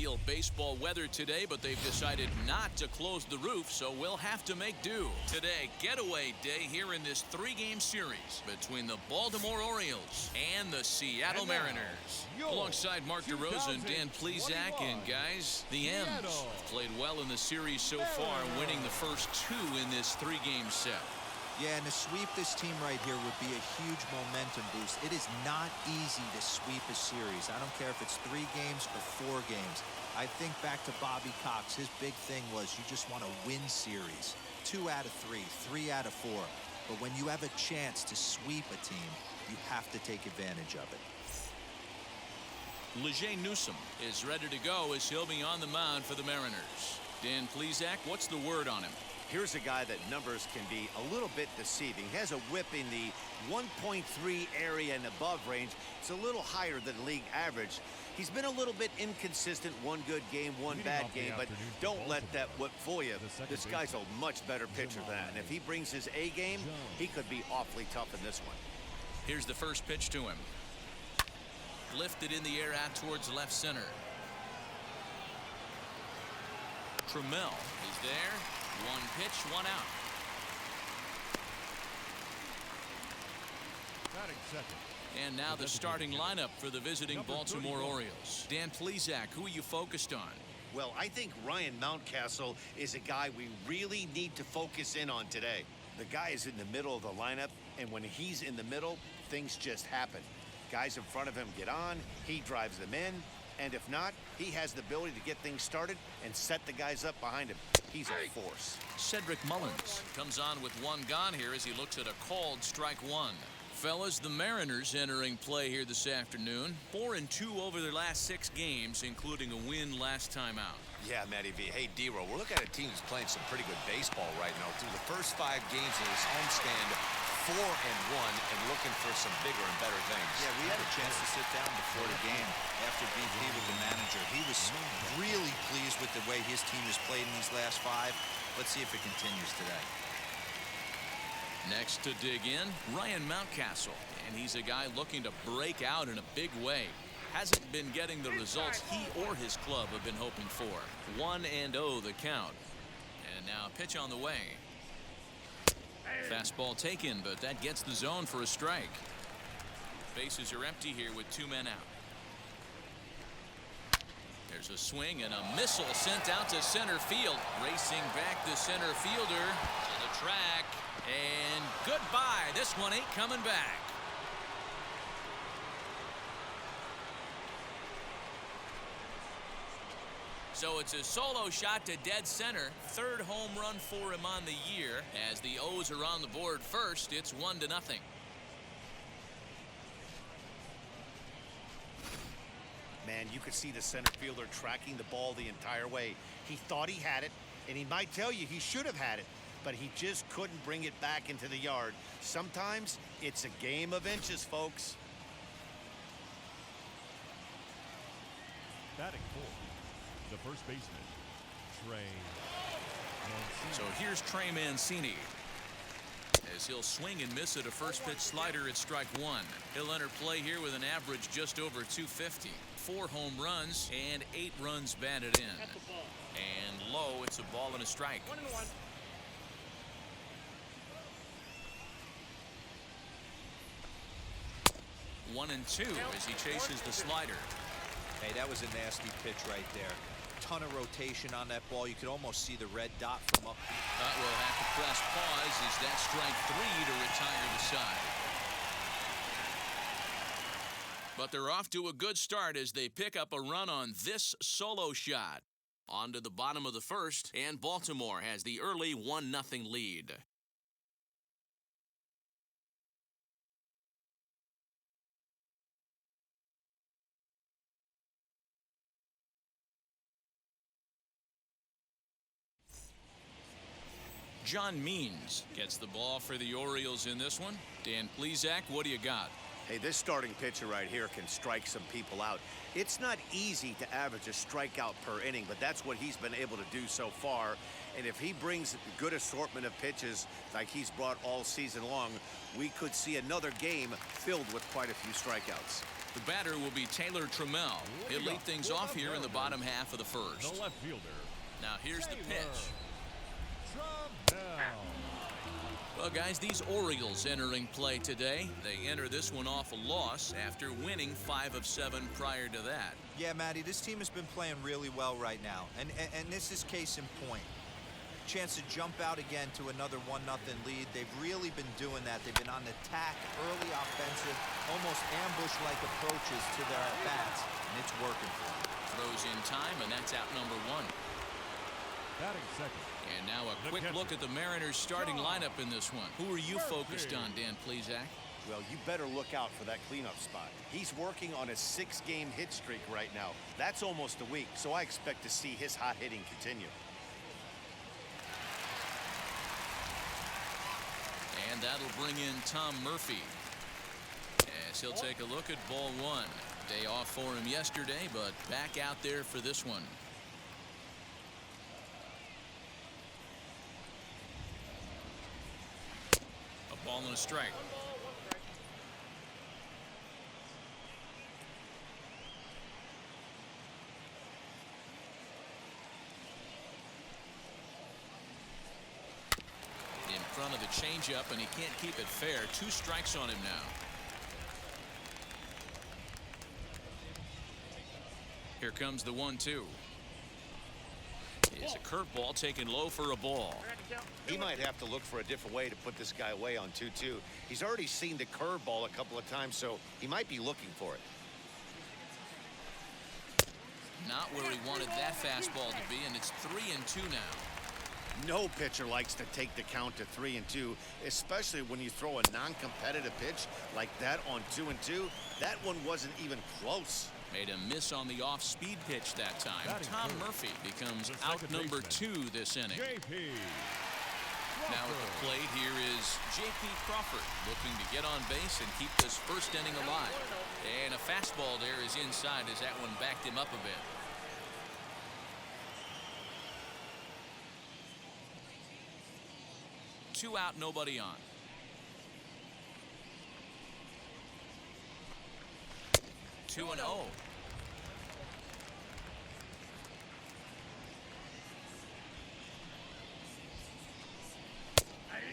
ideal baseball weather today, but they've decided not to close the roof, so we'll have to make do. Today, getaway day here in this three-game series between the Baltimore Orioles and the Seattle Mariners. Alongside Mark DeRosa and Dan Plesac, and guys, the M's have played well in the series so far, winning the first two in this three-game set. Yeah, and to sweep this team right here would be a huge momentum boost. It is not easy to sweep a series. I don't care if it's 3 games or 4 games. I think back to Bobby Cox. His big thing was you just want to win series. 2 out of 3, 3 out of 4. But when you have a chance to sweep a team, you have to take advantage of it. Lejay Newsome is ready to go as he'll be on the mound for the Mariners. Dan Plesac, what's the word on him? Here's a guy that numbers can be a little bit deceiving. He has a whip in the 1.3 area and above range. It's a little higher than league average. He's been a little bit inconsistent. One good game, one bad game, but don't let that whip fool you. This guy's a much better pitcher than that. And if he brings his A game, he could be awfully tough in this one. Here's the first pitch to him. Lifted in the air out towards left center. Trammell is there. 1 pitch, 1 out. Batting second. And now the starting lineup for the visiting Baltimore Orioles. Dan Plesac, who are you focused on? Well, I think Ryan Mountcastle is a guy we really need to focus in on today. The guy is in the middle of the lineup, and when he's in the middle, things just happen. Guys in front of him get on, he drives them in, and if not, he has the ability to get things started and set the guys up behind him. He's a force. Cedric Mullins comes on with 1 gone here as he looks at a called strike 1. Fellas, the Mariners entering play here this afternoon. 4-2 over their last 6 games, including a win last time out. Yeah, Matty V. Hey, D-Roll, we're looking at a team that's playing some pretty good baseball right now. Through the first 5 games of this homestand, 4-1, and looking for some bigger and better things. Yeah, we had a chance to sit down before the game after BP with the manager. He was really pleased with the way his team has played in these last 5. Let's see if it continues today. Next to dig in, Ryan Mountcastle, and he's a guy looking to break out in a big way. Hasn't been getting the results he or his club have been hoping for. 1-0 the count. And now a pitch on the way. Fastball taken, but that gets the zone for a strike. Bases are empty here with 2 men out. There's a swing and a missile sent out to center field. Racing back the center fielder to the track. And goodbye. This one ain't coming back. So it's a solo shot to dead center. 3rd home run for him on the year. As the O's are on the board first, it's 1-0. Man, you could see the center fielder tracking the ball the entire way. He thought he had it, and he might tell you he should have had it, but he just couldn't bring it back into the yard. Sometimes it's a game of inches, folks. Batting 4th, the first baseman, Trey Mancini. So here's Trey Mancini. As he'll swing and miss at a first pitch slider at strike 1. He'll enter play here with an average just over 250. 4 home runs and 8 runs batted in. And low, it's a ball and a strike. 1-1. One and 2 as he chases the slider. Hey, that was a nasty pitch right there. Ton of rotation on that ball. You could almost see the red dot from up. We'll have to press pause as that strike 3 to retire the side. But they're off to a good start as they pick up a run on this solo shot. On to the bottom of the first, and Baltimore has the early 1-0 lead. John Means gets the ball for the Orioles in this one. Dan Plesac, what do you got? Hey, this starting pitcher right here can strike some people out. It's not easy to average a strikeout per inning, but that's what he's been able to do so far. And if he brings a good assortment of pitches like he's brought all season long, we could see another game filled with quite a few strikeouts. The batter will be Taylor Trammell. He'll lead things off here in the bottom half of the first. The left fielder. Now here's the pitch. Trammell. Well, guys, these Orioles entering play today. They enter this one off a loss after winning 5 of 7 prior to that. Yeah, Matty, this team has been playing really well right now. And this is case in point. Chance to jump out again to another 1-0 lead. They've really been doing that. They've been on attack, early offensive, almost ambush-like approaches to their at-bats, and it's working for them. Throws in time, and that's out number 1. Batting second. And now a quick look at the Mariners starting lineup in this one. Who are you focused on, Dan Plesac? Well, you better look out for that cleanup spot. He's working on a 6-game hit streak right now. That's almost a week, so I expect to see his hot hitting continue. And that'll bring in Tom Murphy as he'll take a look at ball 1. Day off for him yesterday, but back out there for this one. A ball and a strike. In front of the changeup, and he can't keep it fair. 2 strikes on him now. Here comes the 1-2. It's a curveball taken low for a ball. He might have to look for a different way to put this guy away on 2-2. He's already seen the curveball a couple of times, so he might be looking for it. Not where he wanted that fastball to be, and it's 3-2 now. No pitcher likes to take the count to 3-2, especially when you throw a non-competitive pitch like that on 2-2. That one wasn't even close. Made a miss on the off-speed pitch that time. Tom Murphy becomes out number 2 this inning. Now at the plate here is J.P. Crawford, looking to get on base and keep this first inning alive. And a fastball there is inside as that one backed him up a bit. Two out, nobody on. Two and 0.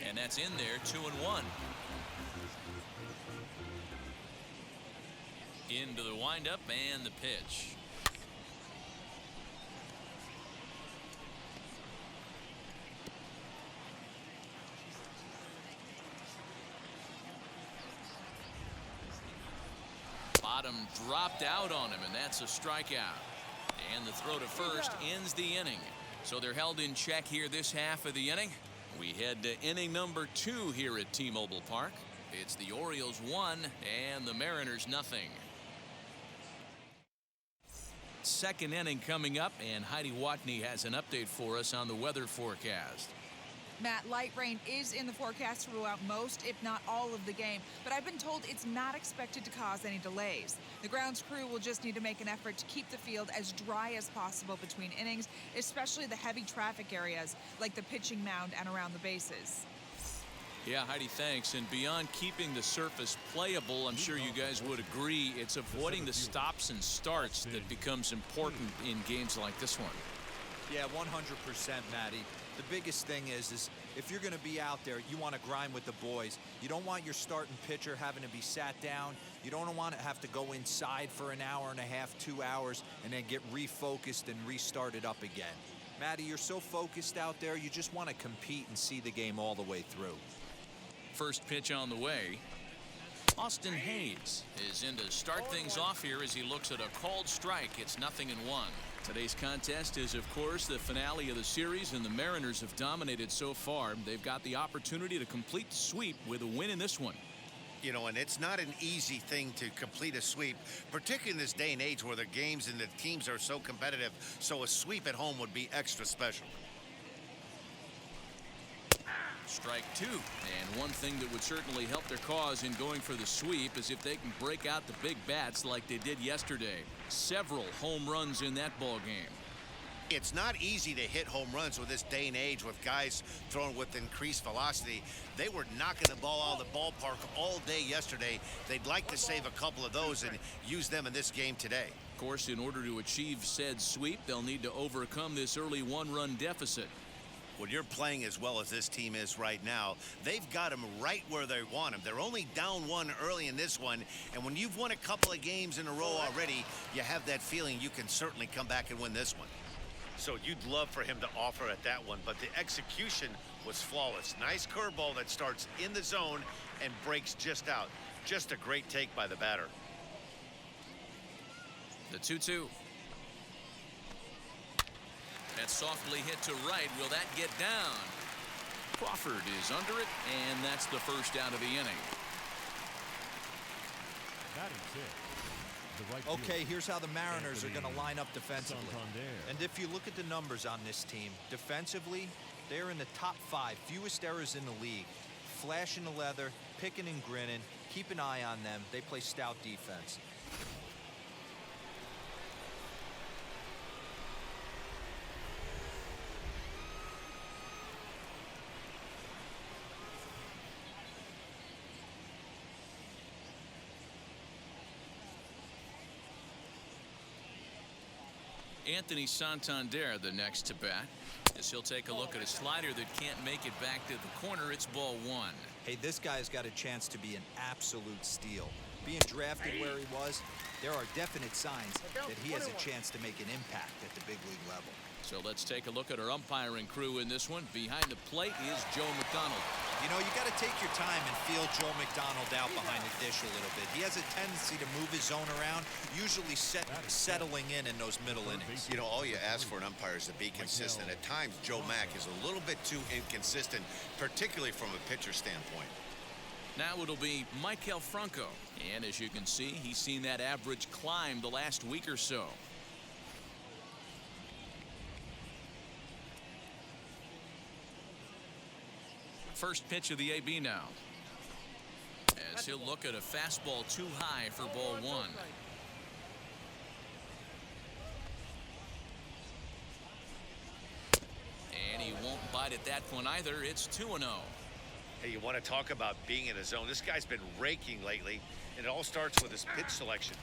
And that's in there, 2-1. Into the windup and the pitch. Bottom dropped out on him, and that's a strikeout. And the throw to first ends the inning. So they're held in check here this half of the inning. We head to inning number 2 here at T-Mobile Park. It's the Orioles 1 and the Mariners nothing. Second inning coming up, and Heidi Watney has an update for us on the weather forecast. Matt, light rain is in the forecast throughout most, if not all of the game, but I've been told it's not expected to cause any delays. The grounds crew will just need to make an effort to keep the field as dry as possible between innings, especially the heavy traffic areas like the pitching mound and around the bases. Yeah, Heidi, thanks. And beyond keeping the surface playable, I'm sure you guys would agree, it's avoiding the stops and starts that becomes important in games like this one. Yeah, 100%, Matty. The biggest thing is if you're going to be out there, you want to grind with the boys. You don't want your starting pitcher having to be sat down. You don't want to have to go inside for an hour and a half, 2 hours, and then get refocused and restarted up again. Matty, you're so focused out there, you just want to compete and see the game all the way through. First pitch on the way. Austin Hayes is in to start things off here as he looks at a called strike. It's 0-1. Today's contest is, of course, the finale of the series, and the Mariners have dominated so far. They've got the opportunity to complete the sweep with a win in this one. You know, and it's not an easy thing to complete a sweep, particularly in this day and age where the games and the teams are so competitive. So a sweep at home would be extra special. Strike 2. And one thing that would certainly help their cause in going for the sweep is if they can break out the big bats like they did yesterday. Several home runs in that ball game. It's not easy to hit home runs with this day and age with guys throwing with increased velocity. They were knocking the ball out of the ballpark all day yesterday. They'd like to save a couple of those and use them in this game today. Of course, in order to achieve said sweep, they'll need to overcome this early one-run deficit. When you're playing as well as this team is right now, they've got them right where they want them. They're only down one early in this one, and when you've won a couple of games in a row already, you have that feeling you can certainly come back and win this one. So you'd love for him to offer at that one, but the execution was flawless. Nice curveball that starts in the zone and breaks just out. Just a great take by the batter. The 2-2. That's softly hit to right. Will that get down? Crawford is under it, and that's the first out of the inning. Batting six. Okay, here's how the Mariners are going to line up defensively. And if you look at the numbers on this team, defensively, they're in the top 5, fewest errors in the league. Flashing the leather, picking and grinning, keep an eye on them. They play stout defense. Anthony Santander, the next to bat, as he'll take a look at a slider that can't make it back to the corner. It's ball 1. Hey, this guy's got a chance to be an absolute steal. Being drafted where he was, there are definite signs that he has a chance to make an impact at the big league level. So let's take a look at our umpiring crew in this one. Behind the plate is Joe McDonald. You know, you got to take your time and feel Joe McDonald out behind the dish a little bit. He has a tendency to move his zone around, usually settling in those middle innings. You know, all you ask for an umpire is to be consistent. At times, Joe Mack is a little bit too inconsistent, particularly from a pitcher standpoint. Now it'll be Michael Franco. And as you can see, he's seen that average climb the last week or so. First pitch of the AB now. As he'll look at a fastball too high for ball 1. And he won't bite at that one either. It's 2-0. Hey, you want to talk about being in a zone? This guy's been raking lately, and it all starts with his pitch selection.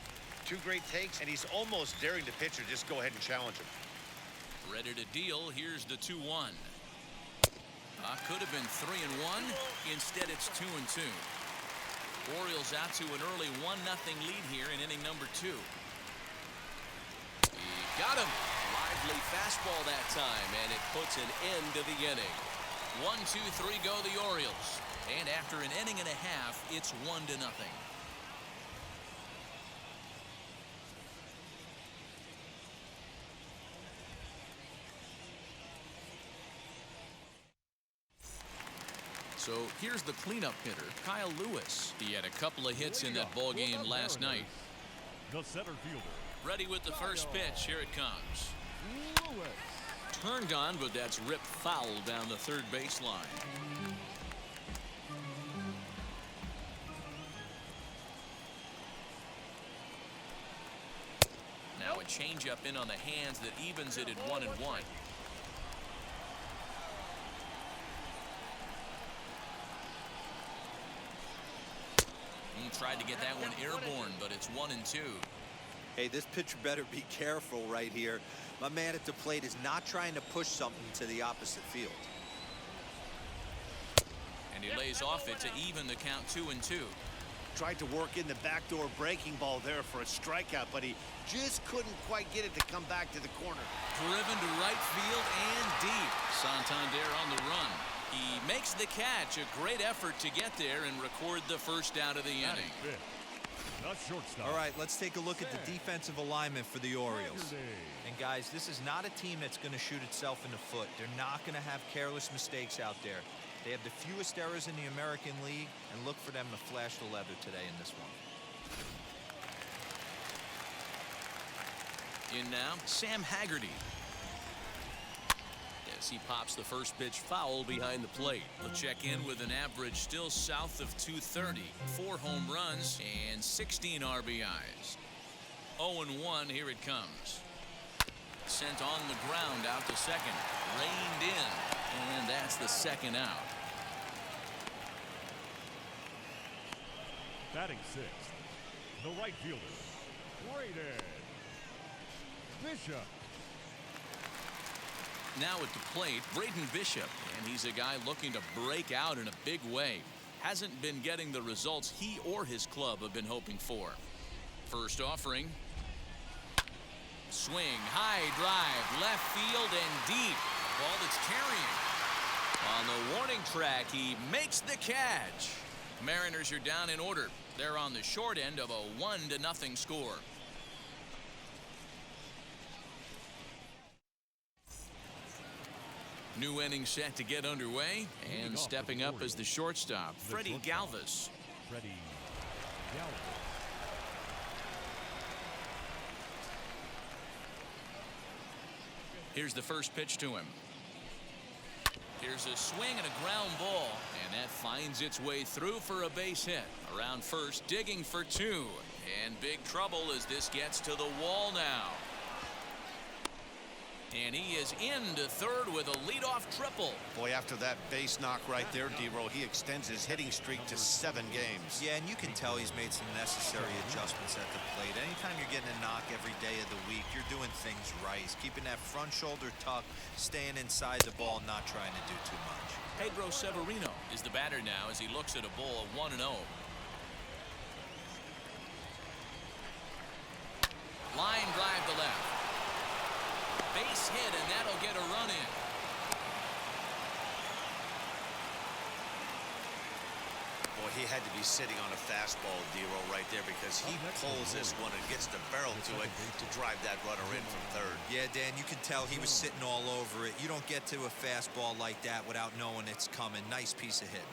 2 great takes, and he's almost daring the pitcher just go ahead and challenge him. Ready to deal. Here's the 2-1. Could have been 3-1. Instead, it's 2-2. Orioles out to an early 1-0 lead here in inning number 2. He got him. Lively fastball that time, and it puts an end to the inning. 1-2-3 go the Orioles. And after an inning and a half, it's 1-0. So here's the cleanup hitter, Kyle Lewis. He had a couple of hits in that ball game last night. The center fielder. Ready with the first pitch. Here it comes. Lewis. Turned on, but that's ripped foul down the third baseline. Now a changeup in on the hands that evens it at 1-1. Tried to get that one airborne, but it's 1-2. Hey, this pitcher better be careful right here. My man at the plate is not trying to push something to the opposite field. And he lays off it to even the count 2-2. Tried to work in the backdoor breaking ball there for a strikeout, but he just couldn't quite get it to come back to the corner. Driven to right field and deep. Santander on the run. He makes the catch. A great effort to get there and record the first out of the inning. All right, let's take a look at the defensive alignment for the Orioles. And guys, this is not a team that's going to shoot itself in the foot. They're not going to have careless mistakes out there. They have the fewest errors in the American League, and look for them to flash the leather today in this one. In now, Sam Haggerty. As he pops the first pitch foul behind the plate. He'll check in with an average still south of 230. 4 home runs and 16 RBIs. 0-1, here it comes. Sent on the ground out to second. Reined in. And that's the second out. Batting sixth, the right fielder, Braden Bishop. Now at the plate, Braden Bishop, and he's a guy looking to break out in a big way. Hasn't been getting the results he or his club have been hoping for. First offering. Swing, high drive, left field and deep. Ball that's carrying. On the warning track, he makes the catch. Mariners are down in order. They're on the short end of a 1-0 score. New inning set to get underway, and stepping up as the shortstop, Freddie Galvis. Freddie Galvis. Here's the first pitch to him. Here's a swing and a ground ball, and that finds its way through for a base hit. Around first, digging for two, and big trouble as this gets to the wall now. And he is into third with a leadoff triple. Boy, after that base knock right there, D-Row, he extends his hitting streak to 7 games. Yeah, and you can tell he's made some necessary adjustments at the plate. Anytime you're getting a knock every day of the week, you're doing things right. He's keeping that front shoulder tucked, staying inside the ball, not trying to do too much. Pedro Severino is the batter now as he looks at a ball of 1-0. Line drive to left. Base hit, and that'll get a run in. Boy, he had to be sitting on a fastball, D-Row, right there, because he pulls this one and gets the barrel to it to drive that runner in from third. Yeah, Dan, you can tell he was sitting all over it. You don't get to a fastball like that without knowing it's coming. Nice piece of hitting.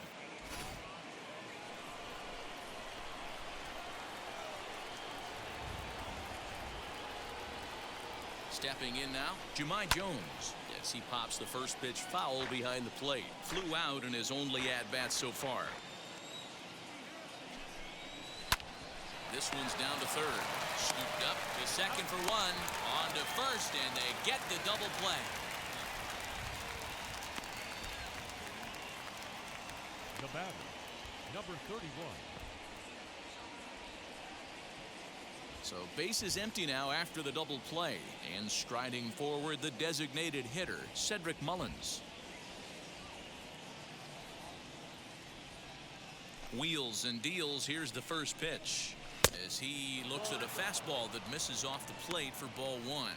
Stepping in now, Jahmai Jones. Yes, he pops the first pitch foul behind the plate. Flew out in his only at-bat so far. This one's down to third. Scooped up to second for one. On to first, and they get the double play. The batter, number 31. So base is empty now after the double play, and striding forward the designated hitter, Cedric Mullins. Wheels and deals. Here's the first pitch as he looks at a fastball that misses off the plate for ball one.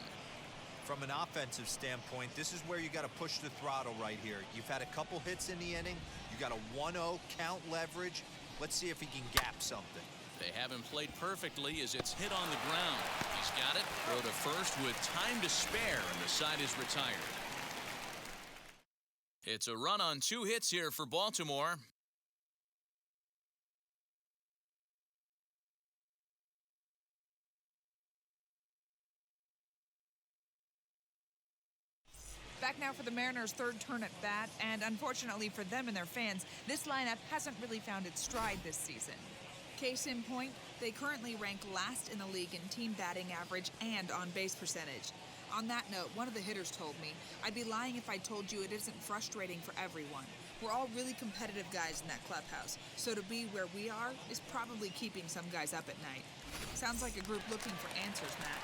From an offensive standpoint, this is where you got to push the throttle right here. You've had a couple hits in the inning. You got a 1-0 count leverage. Let's see if he can gap something. They haven't played perfectly as it's hit on the ground. He's got it. Throw to first with time to spare, and the side is retired. It's a run on 2 hits here for Baltimore. Back now for the Mariners' third turn at bat, and unfortunately for them and their fans, this lineup hasn't really found its stride this season. Case in point, they currently rank last in the league in team batting average and on-base percentage. On that note, one of the hitters told me, "I'd be lying if I told you it isn't frustrating for everyone. We're all really competitive guys in that clubhouse, so to be where we are is probably keeping some guys up at night." Sounds like a group looking for answers, Matt.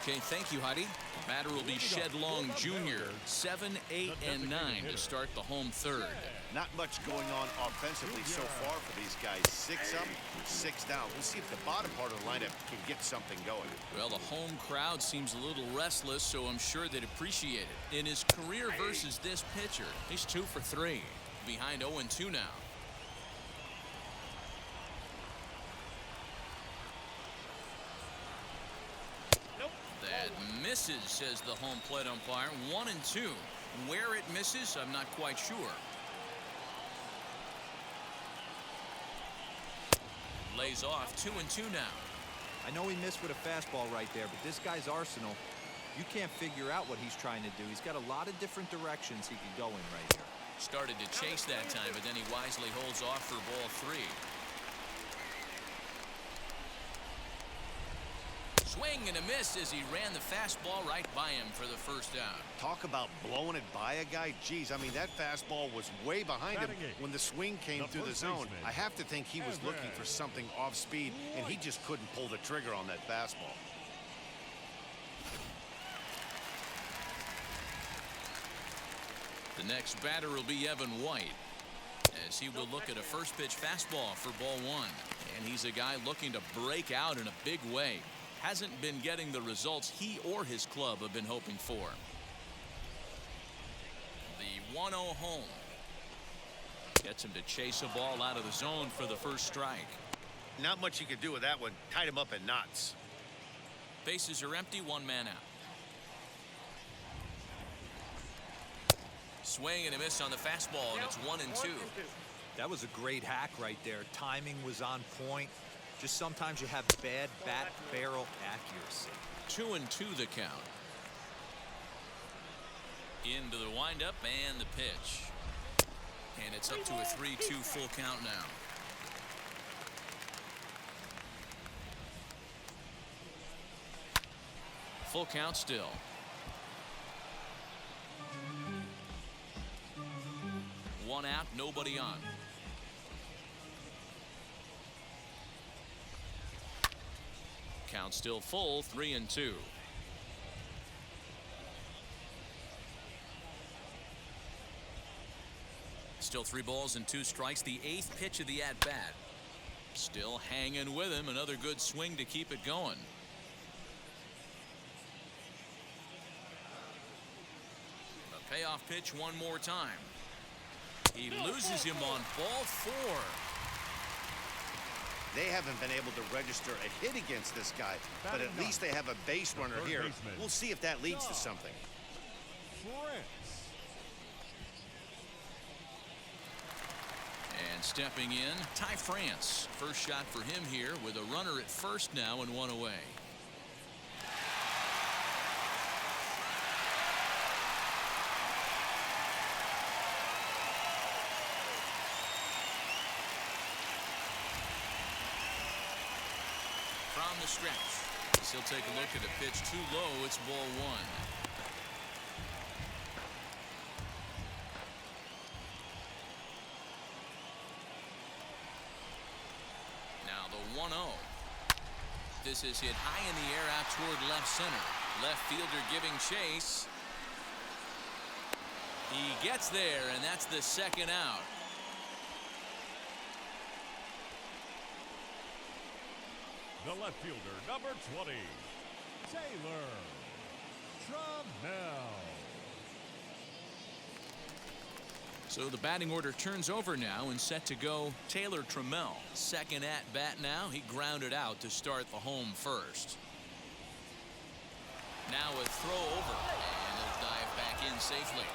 Okay, thank you, Heidi. The batter will be Shed Long Jr., 7, 8, and 9 to start the home third. Not much going on offensively so far for these guys. 6 up, 6 down. We'll see if the bottom part of the lineup can get something going. Well, the home crowd seems a little restless, so I'm sure they'd appreciate it. In his career versus this pitcher, he's 2 for 3. Behind 0-2 now. That misses, says the home plate umpire. 1-2. Where it misses, I'm not quite sure. Lays off. 2-2 now. I know he missed with a fastball right there, but this guy's arsenal, you can't figure out what he's trying to do. He's got a lot of different directions he could go in right here. Started to chase that time, but then he wisely holds off for ball 3. Swing and a miss as he ran the fastball right by him for the first out. Talk about blowing it by a guy. Geez, I mean, that fastball was way behind him when the swing came through the zone. I have to think he was looking for something off speed, and he just couldn't pull the trigger on that fastball. The next batter will be Evan White, as he will look at a first pitch fastball for ball one. And he's a guy looking to break out in a big way. Hasn't been getting the results he or his club have been hoping for. The 1-0 home. Gets him to chase a ball out of the zone for the first strike. Not much you could do with that one. Tied him up in knots. Bases are empty, one man out. Swing and a miss on the fastball, and it's 1-2. That was a great hack right there. Timing was on point. Just sometimes you have bad bat barrel accuracy. 2-2 the count. Into the windup and the pitch. And it's up to a 3-2 full count now. Full count still. One out, nobody on. Count still full, 3-2. Still 3 balls and 2 strikes. The 8th pitch of the at-bat. Still hanging with him. Another good swing to keep it going. A payoff pitch one more time. He loses him on ball 4. They haven't been able to register a hit against this guy, but at least they have a base runner here. We'll see if that leads to something. And stepping in, Ty France. First shot for him here with a runner at first now and 1 away. From the stretch, as he'll take a look at a pitch too low. It's ball 1. Now the 1-0. This is hit high in the air out toward left center. Left fielder giving chase. He gets there, and that's the second out. The left fielder, number 20, Taylor Trammell. So the batting order turns over now and set to go Taylor Trammell. Second at bat now. He grounded out to start the home first. Now a throw over, and he'll dive back in safely.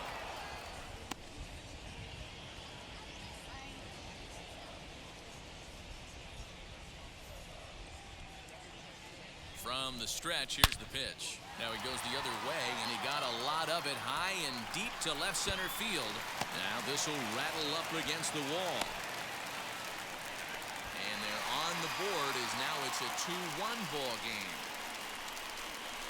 From the stretch, here's the pitch. Now he goes the other way, and he got a lot of it high and deep to left center field. Now this will rattle up against the wall. And they're on the board as now it's a 2-1 ball game.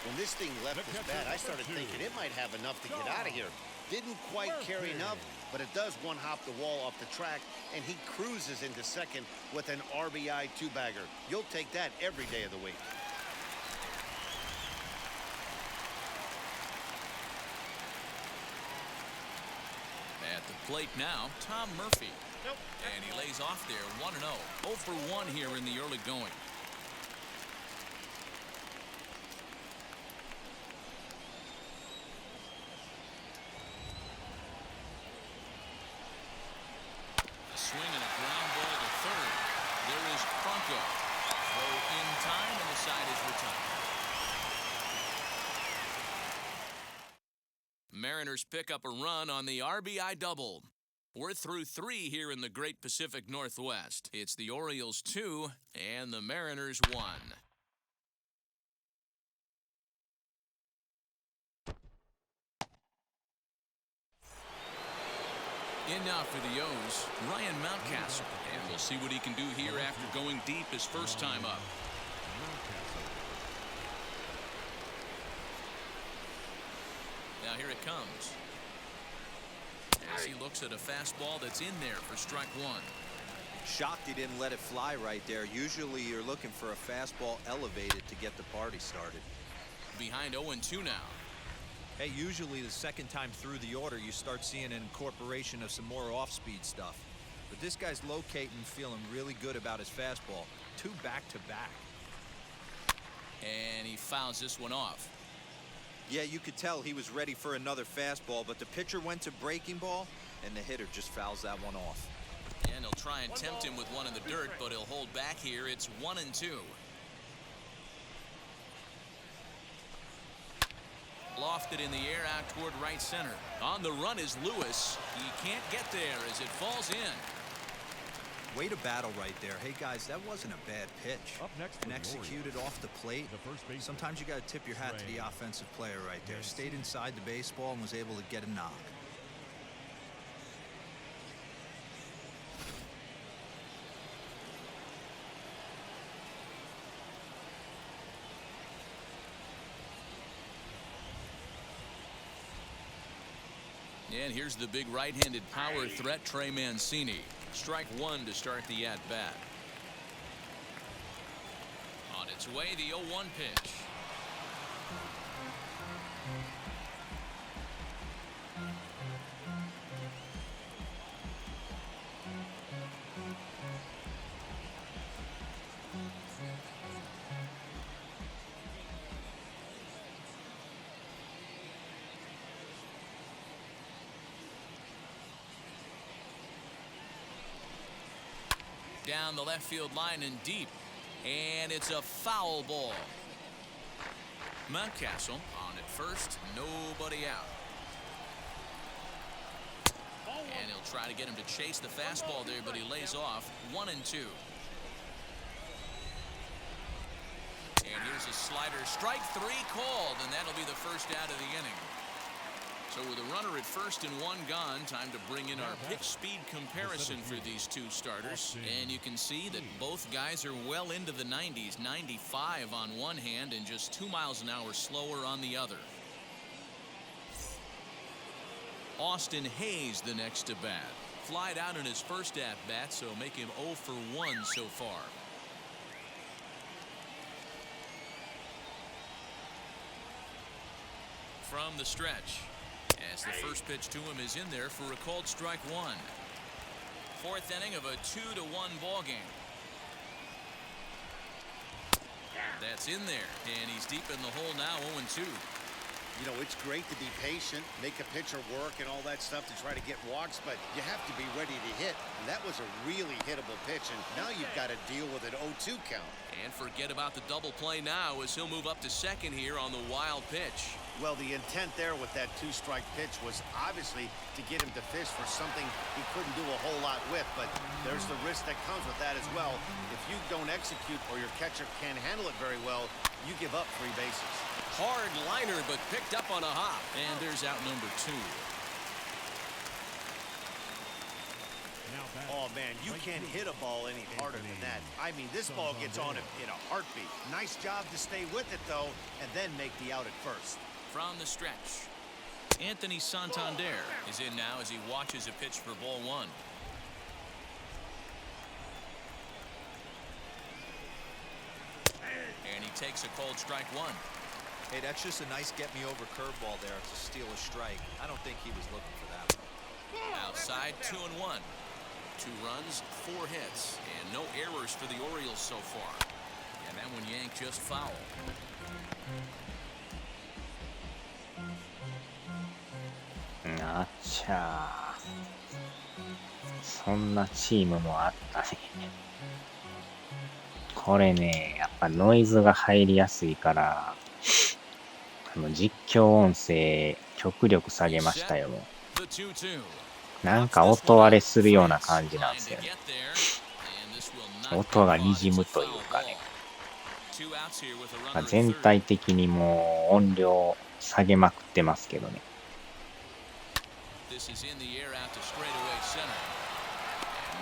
When this thing left his bat, I started thinking it might have enough to get out of here. Didn't quite carry enough, but it does one-hop the wall off the track, and he cruises into second with an RBI 2-bagger. You'll take that every day of the week. At the plate now, Tom Murphy. And he lays off there, 1-0. 0 for 1 here in the early going. A swing and a ground ball to third. There is Bronco. Throw in time, and the side is retired. Mariners pick up a run on the RBI double. We're through 3 here in the Great Pacific Northwest. It's the Orioles 2 and the Mariners 1. In now for the O's, Ryan Mountcastle. And we'll see what he can do here after going deep his first time up. here it comes. As he looks at a fastball that's in there for strike one. Shocked he didn't let it fly right there. Usually you're looking for a fastball elevated to get the party started. Behind 0-2 now. Hey, usually the second time through the order you start seeing an incorporation of some more off-speed stuff. But this guy's locating, feeling really good about his fastball. 2 back-to-back. And he fouls this one off. Yeah, you could tell he was ready for another fastball, but the pitcher went to breaking ball, and the hitter just fouls that one off. And he'll try and tempt him with one in the dirt, but he'll hold back here. It's 1-2. Lofted in the air out toward right center. On the run is Lewis. He can't get there as it falls in. Way to battle right there. Hey, guys, that wasn't a bad pitch. Up next And for the executed off the plate. The first baseman. Sometimes you got to tip your hat to the offensive player right there. Stayed inside the baseball and was able to get a knock. And here's the big right-handed power threat, Trey Mancini. Strike one to start the at-bat. On its way, the 0-1 pitch. Down the left field line and deep. And it's a foul ball. Mountcastle on at first. Nobody out. And he'll try to get him to chase the fastball there, but he lays off. 1-2. And here's a slider. Strike three called, and that'll be the first out of the inning. So with a runner at first and one gone, time to bring in our pitch speed comparison for these two starters. And you can see that both guys are well into the 90s, 95 on one hand and just 2 miles an hour slower on the other. Austin Hayes the next to bat. Flied out in his first at bat, so make him 0 for 1 so far. From the stretch. As the first pitch to him is in there for a called strike one. Fourth inning of a 2-1 ball game. That's in there, and he's deep in the hole now, 0-2. You know, it's great to be patient, make a pitcher work and all that stuff to try to get walks, but you have to be ready to hit. And that was a really hittable pitch, and now you've got to deal with an 0-2 count. And forget about the double play now as he'll move up to second here on the wild pitch. Well, the intent there with that 2-strike pitch was obviously to get him to fish for something he couldn't do a whole lot with, but there's the risk that comes with that as well. If you don't execute or your catcher can't handle it very well, you give up 3 bases. Hard liner, but picked up on a hop. And there's out number 2. Oh, man, you can't hit a ball any harder than that. I mean, this ball gets on him in a heartbeat. Nice job to stay with it, though, and then make the out at first. From the stretch, Anthony Santander is in now as he watches a pitch for ball 1. And he takes a cold strike 1. Hey, that's just a nice get-me-over curveball there to steal a strike. I don't think he was looking for that one. Outside, 2-1. 2 runs, 4 hits, and no errors for the Orioles so far. And that one yanked just foul. あっちゃー。そんなチームもあったね。これね、やっぱノイズが入りやすいから、実況音声極力下げましたよ。なんか音割れするような感じなんですよね。音が滲むというかね。全体的にもう音量下げまくってますけどね。This is in the air out to straightaway center.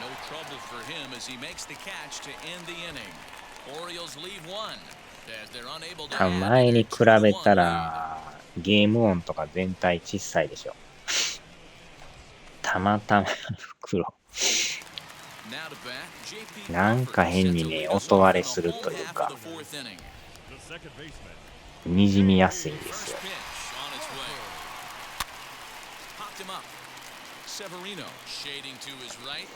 No trouble for him as he makes the catch to end the inning. Orioles leave 1 as they're unable to. 前に比べたらゲーム音とか全体小さいでしょ。たまたま袋。なんか変にね、音割れするというか、にじみやすいんですよ。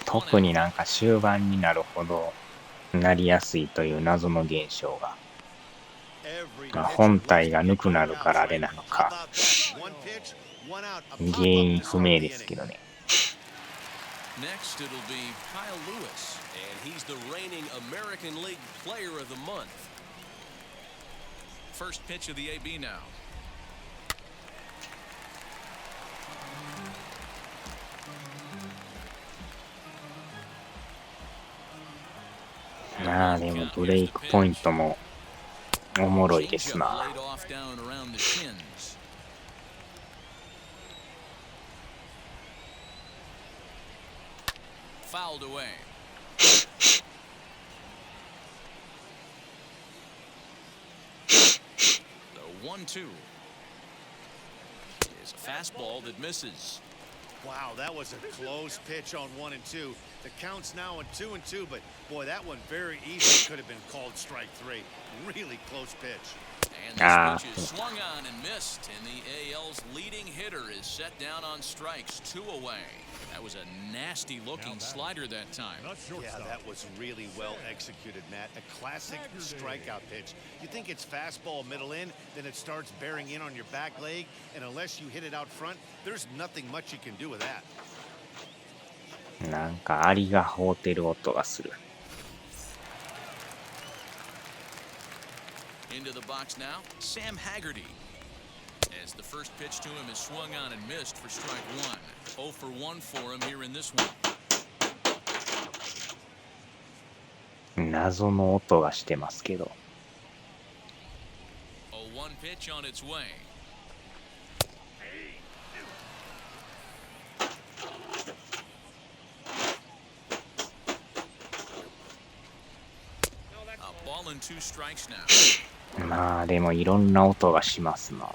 特になんか終盤になるほどなりやすいという謎の現象が、まあ、本体がぬくなるからあれなのか原因不明ですけどね。Next, it'll be Kyle Lewis, and he's the reigning American League Player of the Month. First pitch of the AB now. まあでもブレイクポイントもおもろいですな。Fouled away. The 1-2 is a fastball that misses. Wow, that was a close pitch on 1 and 2. The count's now on 2 and 2, but boy, that one very easily could have been called strike 3. Really close pitch. And this pitch is swung on and missed, and the AL's leading hitter is set down on strikes, 2 away. That was a nasty-looking slider that time. Yeah, that was really well executed, Matt. A classic strikeout pitch. You think it's fastball middle in, then it starts bearing in on your back leg, and unless you hit it out front, there's nothing much you can do with that. なんかアリが吠えてる音がする。Into the box now, Sam Haggerty. As the first pitch to him is swung on and missed for strike 1. 0 for 1 for him here in this one. 謎の音がしてますけど。0-1 pitch on its way. A ball and 2 strikes now. まあでもいろんな音がしますな。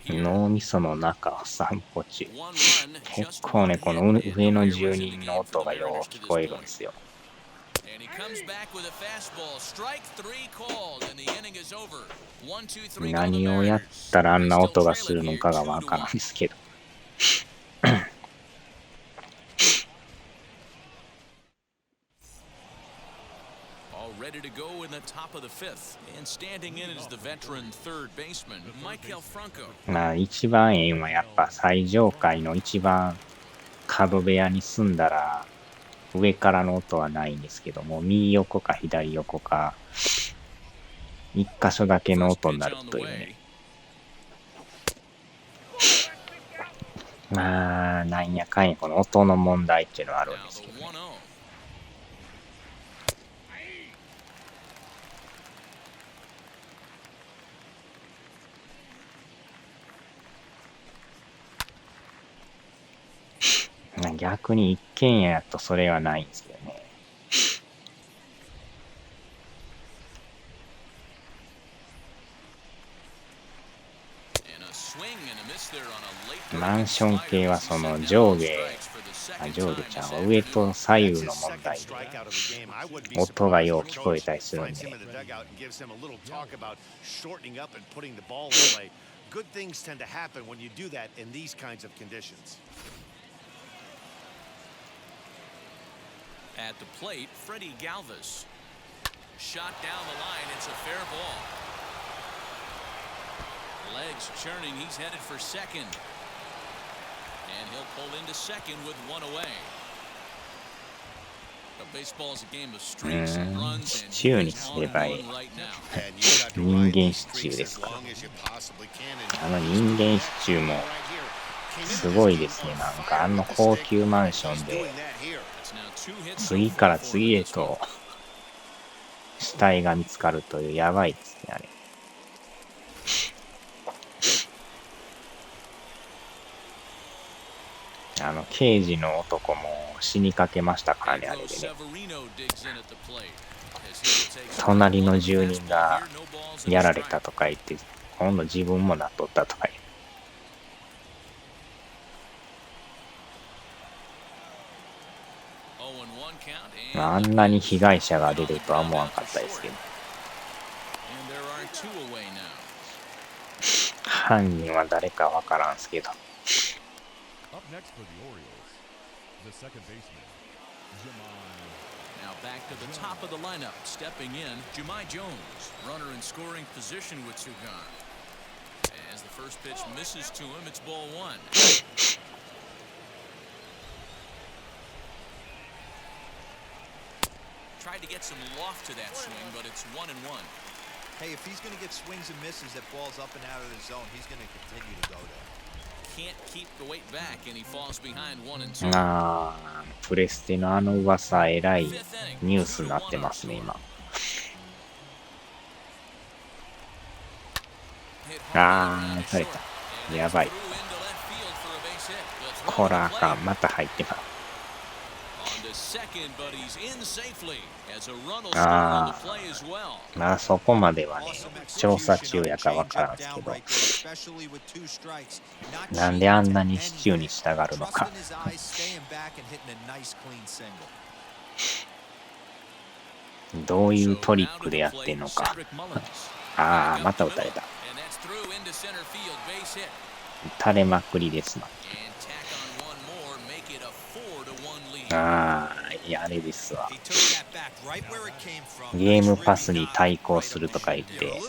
脳みその中を散歩中。結構ね、この上の住人の音がよく聞こえるんですよ。何をやったらあんな音がするのかがわからんですけど。Ready to go in the top of the 5th, and standing in is the veteran third baseman, Michael Franco. まあ一番ええのはやっぱ最上階の一番角部屋に住んだら上からの音はないんですけども、右横か左横か一箇所だけの音になるというね。まあなんやかんやこの音の問題っていうのはあるんですけどね。逆に一軒家やとそれはないんですけどね。マンション系はその上下ちゃんは上と左右の問題で音がよう聞こえたりするんで。Good things tend to happen when you do that in these kinds of conditions. At the plate, Freddie Galvis. Shot down the line, it's a fair ball. Legs churning, he's headed for second. And he'll pull into second with 1 away. Baseball is a game of streaks and runs, and he's on one right now. 人間シチューですか。人間シチューもすごいですね。なんか高級マンションで次から次へと死体が見つかるというやばいですね、あれ。刑事の男も死にかけましたからね、あれでね。隣の住人がやられたとか言って、今度自分もなっとったとか言う。あんなに被害者が出るとは思わんかったですけど。犯人は誰かわからんすけど。Now back to the top of the lineup, stepping in, Jemai Jones, runner in scoring position with two gone. As the first pitch misses to him, it's ball one. Tried to get some loft to that swing, but it's 1-1. Hey, if he's going to get swings and misses that ball's up and out of the zone, he's going to continue to go there. Can't keep the weight back, and he falls behind 1-2. プレステの噂えらいニュースになってますね今。打たれた。やばい。こらあかん、また入ってます。まあそこまではね、調査中やからわからんすけど、なんであんなにシチューに従うのか。どういうトリックでやってんのか。また打たれた。打たれまくりですな。いやあれですわ。ゲームパスに対抗するとか言って、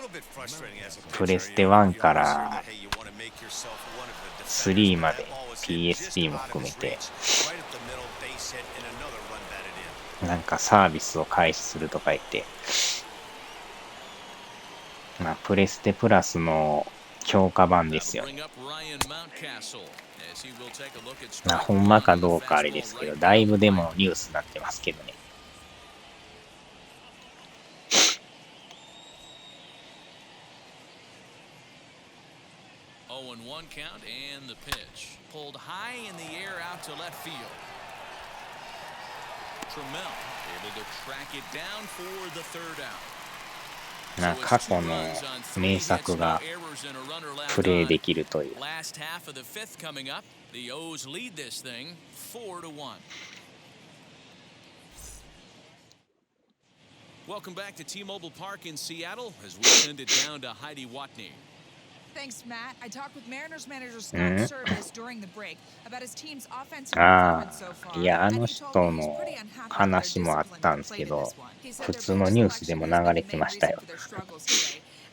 プレステ1から3まで PSP も含めて、なんかサービスを開始するとか言って、まあプレステプラスの強化版ですよ。まあほんまかどうかあれですけど、だいぶでもニュースになってますけどね。0-1 count and the pitch pulled high in the air out to left field. Trammell able to track it down for the third out. 過去の名作がプレイできるという。Last half of the fifth coming up. The O's lead this thing 4-1. Welcome back to T-Mobile Park in Seattle as we send it down to Heidi Watney. Thanks, Matt. I talked with Mariners manager Scott Service during the break about his team's offensive performance so far. いや、人の話もあったんですけど、普通のニュースでも流れてましたよ。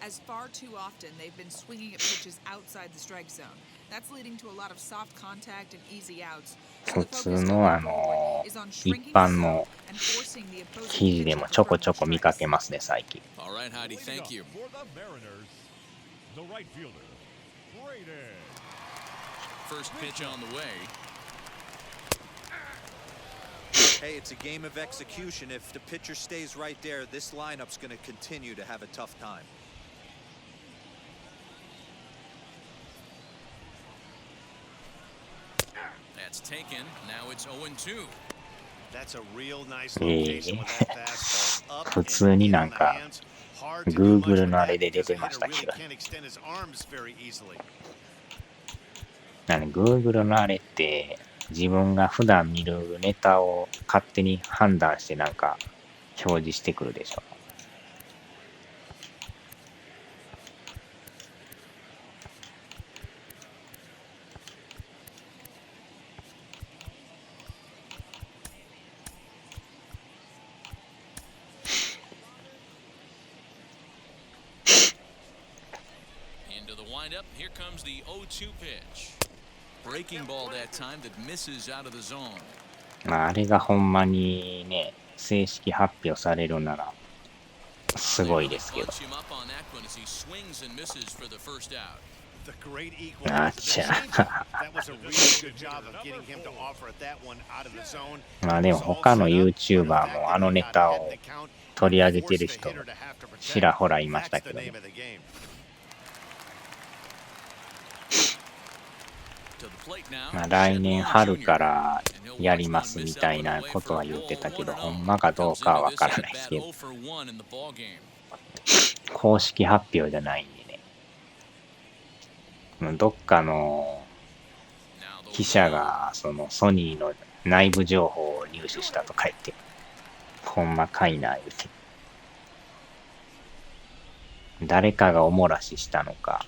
As far too often they've been swinging at pitches outside the strike zone. That's leading to a lot of soft contact and easy outs. 普通の一般の記事でもちょこちょこ見かけますね最近。All right, Heidi, thank you. The right fielder, Brady. First pitch on the way. Hey, it's a game of execution. If the pitcher stays right there, this lineup's going to continue to have a tough time. That's taken. Now it's 0-2. That's a real nice location with that fastball up 普通になんか Google のあれで出てましたけど、Google のあれって自分が普段見るネタを勝手に判断してなんか表示してくるでしょ。Here comes the 0-2 pitch. Breaking ball that time that misses out of the zone. まああれがほんまにね正式発表されるならすごいですけど。あちゃ。まあでも他の YouTuber もあのネタを取り上げてる人ちらほらいましたけどね。まあ来年春からやりますみたいなことは言ってたけど、ほんまかどうかはわからないですけど、公式発表じゃないんでね。どっかの記者がそのソニーの内部情報を入手したとか言って、ほんまかいな言うて。誰かがおもらししたのか。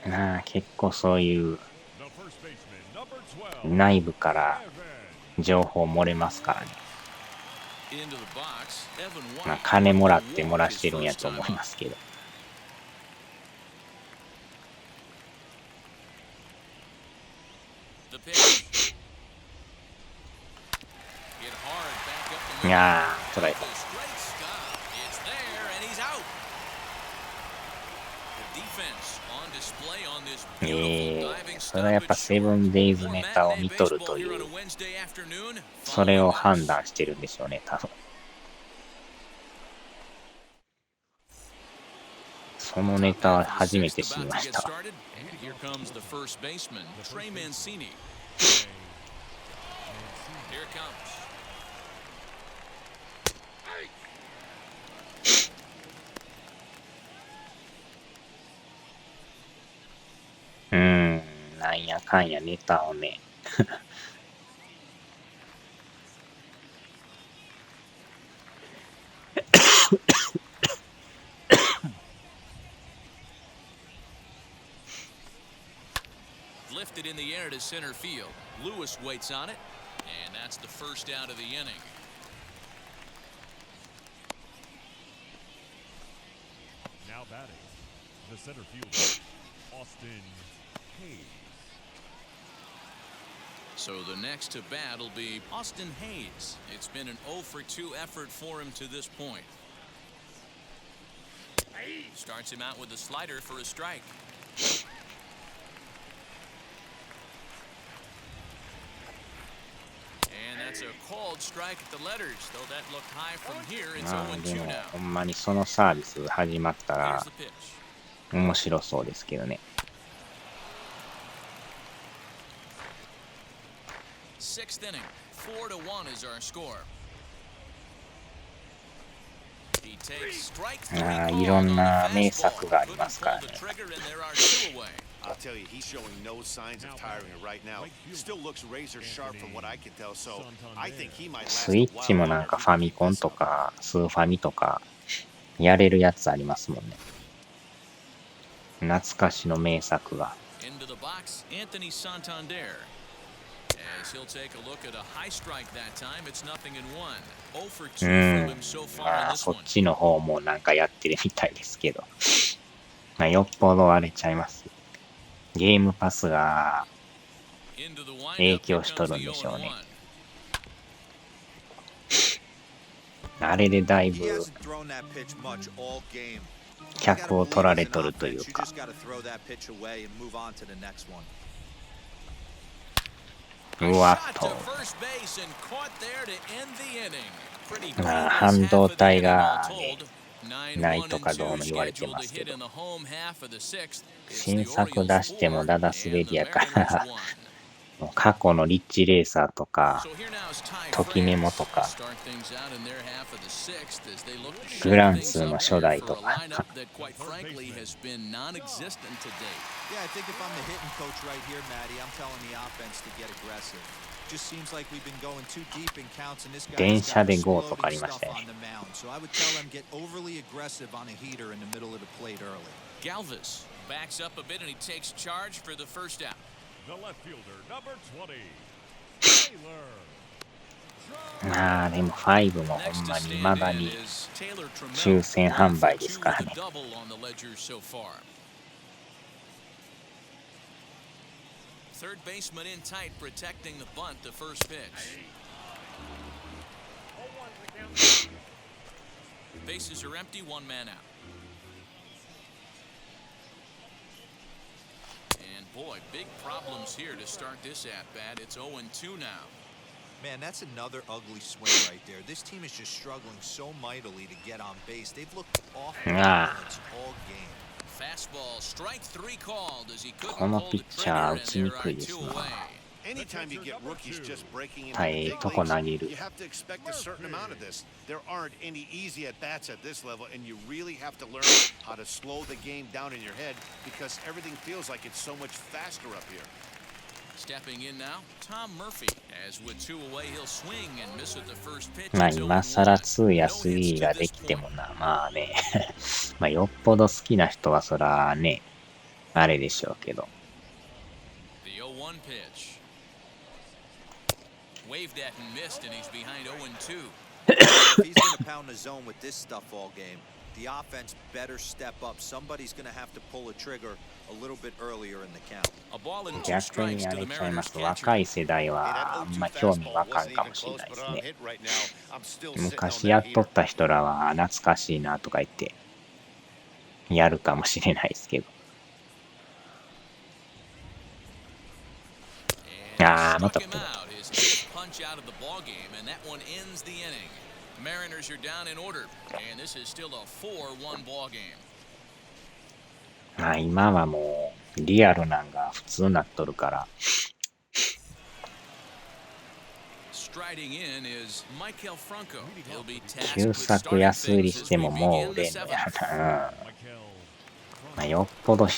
なあ、結構そういう内部から情報漏れますからね。まあ金もらって漏らしてるんやと思いますけど。いやー、トライ。それはやっぱセブンデイズネタを見とるという、それを判断してるんでしょうね、多分。そのネタは初めて知りました。なんやかんやネタをね。Lifted in the air to center field. Lewis waits on it, and that's the first out of the inning. Now batting, the center fielder, Austin Hayes. So the next to bat will be Austin Hayes. It's been an 0 for 2 effort for him to this point. Starts him out with a slider for a strike. And that's a called strike at the letters, though that looked high from here. It's 0-2 now. ほんまにそのサービス始まったら面白そうですけどね。Sixth inning, 4-1 is our score. He takes strike いろんな名作がありますからね。I'll tell you, he's showing no signs of tiring right now. Still looks razor sharp from what I can tell, so I think he might last スイッチもなんかファミコンとかスーファミとかやれるやつありますもんね。懐かしの名作が。Into the box, Anthony Santander. As he'll take a look at a high strike that time, it's 0-1. 0 for 2 from him so far in this そっ one. ちの方もなんかやってるみたいですけど。まあ、よっぽどあれちゃいます。ゲームパスが影響しとるんでしょうね。あれでだいぶ客を取られとるというか。うわっと。まあ、半導体が、ね、ないとかどうも言われてますけど、新作出してもダダ滑りやから過去のリッチレーサーとかときメモとかグランツーの初代とか電車で GO とかありましたよね。Galvis backs up a bit and he takes charge for the first out. The left fielder, number 20. ああ、でも5もほんまに未だに抽選販売ですからね。Third baseman in tight, protecting the bunt, the first pitch. Bases are empty, one man out. And boy, big problems here to start this at bat. It's 0-2 now. Man, that's another ugly swing right there. This team is just struggling so mightily to get on base. They've looked awful balance all game. Fastball strike 3 called as he couldn't この pull ピ the ッチャー trigger 打ち and に there く are いです 2 な。 away. Anytime you get rookies just breaking into は the い、 big とこ leagues, 投げる。 you have to expect a certain amount of this. There aren't any easy at-bats at this level, and you really have to learn how to slow the game down in your head because everything feels like it's so much faster up here. Stepping in now, Tom Murphy. As with 2 away, he'll swing and miss at the first pitch. まあ It's 今 0-1. 更2や No 3 hits が to で this きて point. もな、まあね。まあよっぽど好きな人はそらね、あれでしょうけど。The 0-1 pitch. Waved at and missed, and he's behind 0-2. If he's going to pound the zone with this stuff all game, the offense better step up. Somebody's going to have to pull a trigger a little bit earlier in the count. A ball and 2逆 strikes にあ to れ the ちゃいま Mariners す。 catcher. 若い世代 Hey, はあ that んま 0-2 興味 fastball わか wasn't んか even もしれ close, ないで but す on ね。 hit right now. I'm still sitting on 昔や that っとっ heater. た人らは懐かしいなとか言ってやるかもしれないですけど。 And ああ、また struck him out. His fifth punch out of the ball game, and that one ends the inning. Mariners are down in order, and this is still a 4-1 ball game. まあ今はもうリアルなんが普通になっとるから。 Striding in is Michael Franco. He'll be tasked 旧 with 作 starting 安売り things し as て we ももう begin 売 the れんのや 7th. な。まあよっぽど好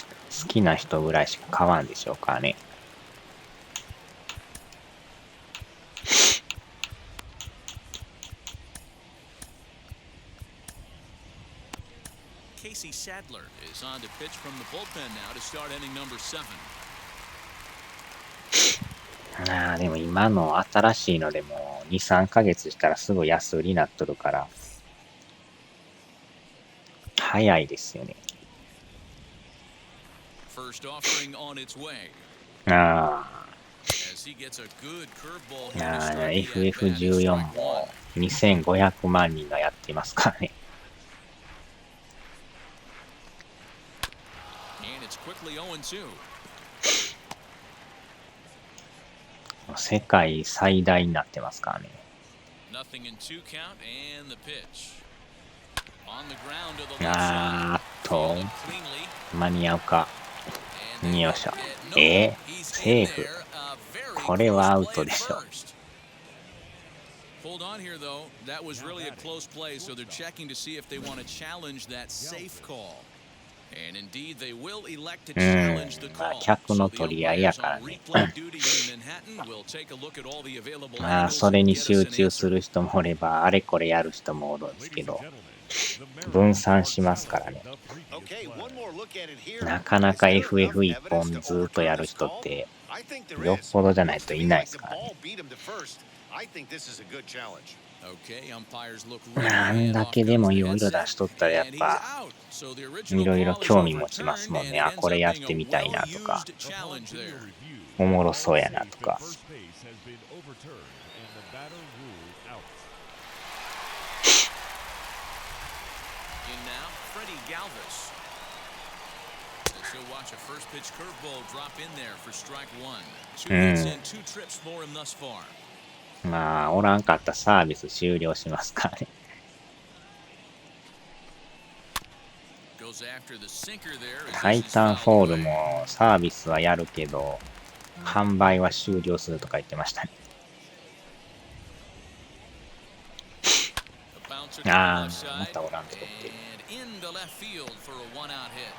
きな人ぐらいしか買わんでしょうからね。 Casey Sadler is on to pitch from the bullpen now to start inning number 7. ああ、でも今の新しいのでも2、3ヶ月したらすぐ安売りになっとるから、早いですよね。 First offering on its way. あ As he gets a good curveball あ、 here to ああ start the at-bat. FF14 Strike も 1. 2500万人がやってますからね。 And it's quickly 0-2. 世界最大になってますからね。 Nothing in 2 count and the pitch. On the ground to the left あ side. ーっと、 Cleanly. 間に合うか。 And they よいしょ。 get no. he's He's セ in ーフ。 there. A very これはア close ウ play ト at でしょ。 first. Hold on here, though. That was really a close play, so they're checking to see if they want to challenge that safe call. And indeed, they will elect to challenge the まあ call. 客の So the 取り合いや umpires から on ね。 replay duty in Manhattan will take a look at all the available まあ angles それ and に get us 集 an 中 answer. する人もおれば、あれこれやる人もおるんですけど、分散しますからね。 Okay, one more look at it here. なかなか Is there enough FF 一本 evidence to ずっとやる overturn 人 this っ call? て I think there よっ is. ぽどじゃない Looks と to い me ないで like す the からね。 ball beat him to first. I think this is a good challenge. Okay, umpires look ready, あん and だ off けで goes も the いろいろ headset, 出しとったらやっ and he's ぱ out. So the い original ろいろ call is 興味持ちます overturned, もん and ね。 it あ、 ends これ up やっ being て a みたいなとか、 well-used challenge there. おもろそうやなとか。 First base has been overturned and the batter ruled out. In now, Freddie Galvis. As he'll watch a first pitch curveball drop in there for strike 1. 2 hits and 2 trips for him thus far. まあ、おらんかったらサービス終了しますからね。 Goes after the sinker there. タイタンフォールもサービスはやるけど、販売は終了するとか言ってましたね。ああ、またおらんとこって。 And into left field for a 1-out hit.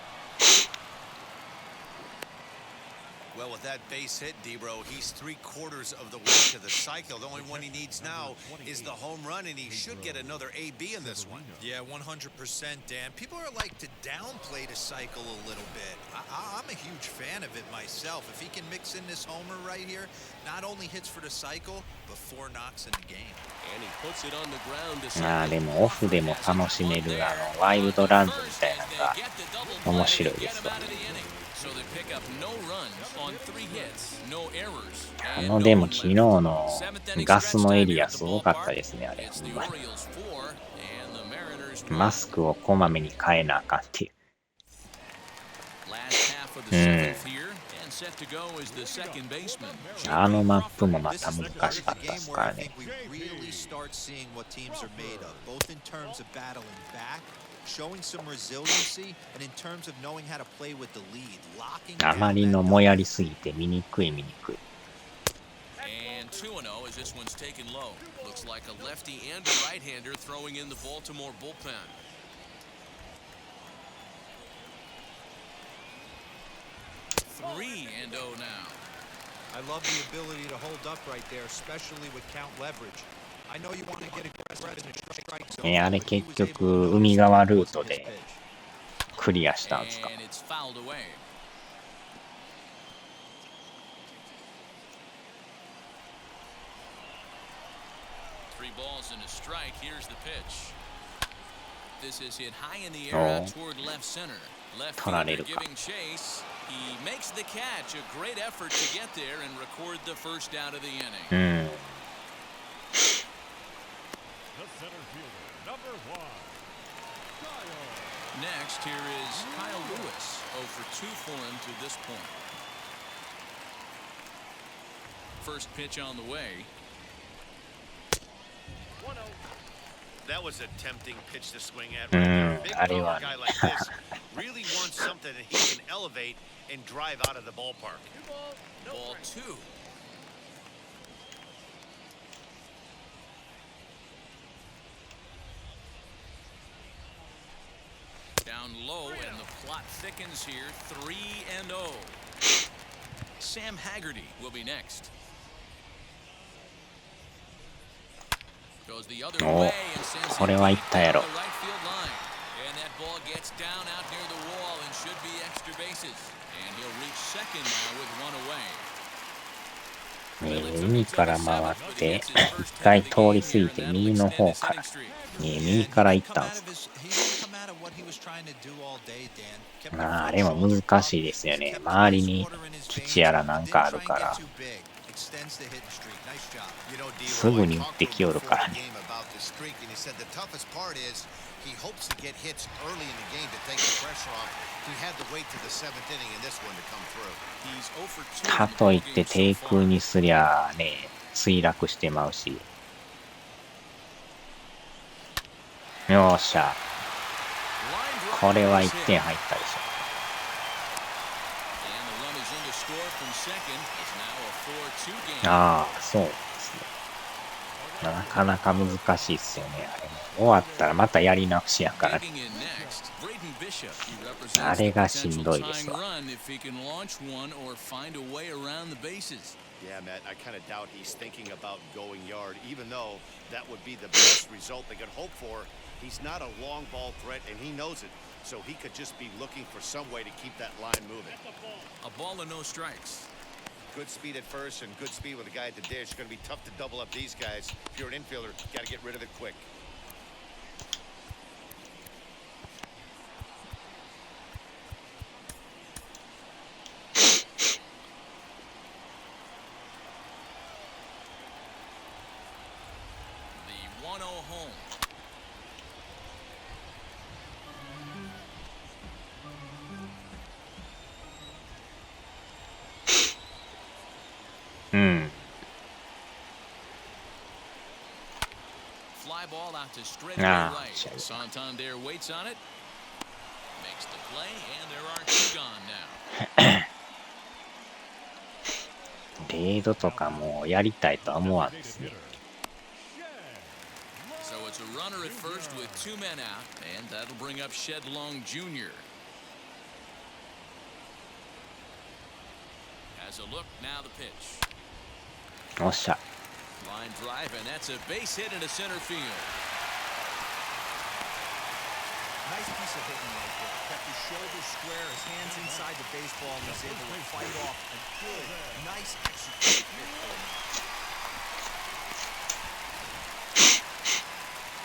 Well, with that base hit, D-Bro, he's 3/4 of the way to the cycle. The only one he needs now is the home run, and he should get another AB in this one. Yeah, 100%, Dan. People are like to downplay the cycle a little bit. I'm a huge fan of it myself. If he can mix in this homer right here, not only hits for the cycle, but 4 knocks in the game. And he puts it on the ground to ああ、でもオフでも楽しめるワイルドランドみたいなのが面白いですわ。 So they pick up no runs on 3 hits, no errors. でも昨日のガスのエリアすごかったですね、あれ。マスクをこまめに変えなあかんっていう。And set to go is the second baseman. あのマップもまた難しかったですからね。 Showing some resiliency and in terms of knowing how to play with the lead, locking あまりのもやりすぎて見にくい。 And 2-0 as this one's taken low. Looks like a lefty and a right-hander throwing in the Baltimore bullpen. 3-0 now. I love the ability to hold up right there, especially with count leverage. I know you want to get aggressive in the strike zone. あれ結局海側ルートでクリアしたんですか。 And it's fouled away. Three balls and a strike. Here's the pitch. This is hit high in the air out toward left center. Left fielder giving chase. He makes the catch. A great effort to get there and record the first out of the inning. The center fielder, number 1. Next, here is Kyle Lewis. 0 for 2 for him to this point. First pitch on the way. That was a tempting pitch to swing at. Right there. A big power guy like this really wants something that he can elevate and drive out of the ballpark. Ball 2. Down low, and the plot thickens here. 3-0. Sam Haggerty will be next. Goes the other way and sends it deep down the right field line. And that ball gets down out near the wall and should be extra bases. And he'll reach second now with one away. 海から回って一回通り過ぎて右の方から右から行ったんですか。あれも難しいですよね。周りに基地やらなんかあるからすぐに打ってきよるからね。He hopes to get hits early in the game to take the pressure off. He had to wait to the 7th inning in this one to come through. He's 0 for 2. かといって低空にすりゃね墜落してまうし。よっしゃ。これは1点入ったでしょ。ああ、そうですね。なかなか難しいっすよね、あれも。終わったらまたやり直しやからね。あれがしんどいですわ。Yeah, Matt, I kind of doubt he's thinking about going yard, even though that would be the best result they could hope for. He's not a long ball threat, and he knows it, so he could just be looking for some way to keep that line moving. A ball and no strikes. Good speed at first and good speed with a guy at the dish. It's going to be tough to double up these guys. If you're an infielder, you got to get rid of it quick. The 1-0 home. Fly ball out to straight right. Santander waits on it. Makes the play, and there are 2 gone now. レードとかもやりたいとは思わんですね。So it's a runner at first with 2 men out, and that'll bring up Shedlong Jr. Has a look, now the pitch. おっしゃ。 Line drive, and that's a base hit into center field. Nice piece of hitting right there. Kept his shoulders square, his hands inside the baseball, and was able to fight off a good, nice execution.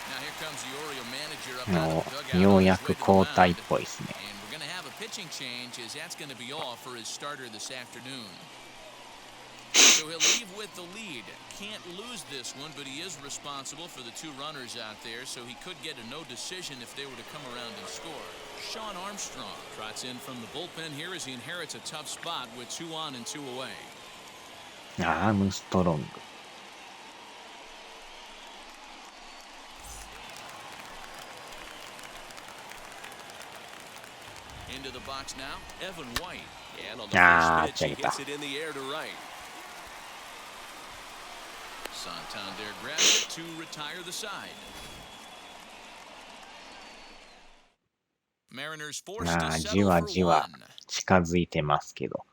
Now here comes the Oriole manager up out of the dugout. ようやく交代っぽいですね。 And we're going to have a pitching change as that's going to be off for his starter this afternoon. So he'll leave with the lead. Can't lose this one, but he is responsible for the 2 runners out there, so he could get a no decision if they were to come around and score. Sean Armstrong trots in from the bullpen here as he inherits a tough spot with 2 on and 2 away. アームストロング。Into the box now, Evan White. And on the first pitch, he gets it in the air to right. Santander grabs it to retire the side. Mariners forced to じ settle わ for じわ 1. 近づいてますけど。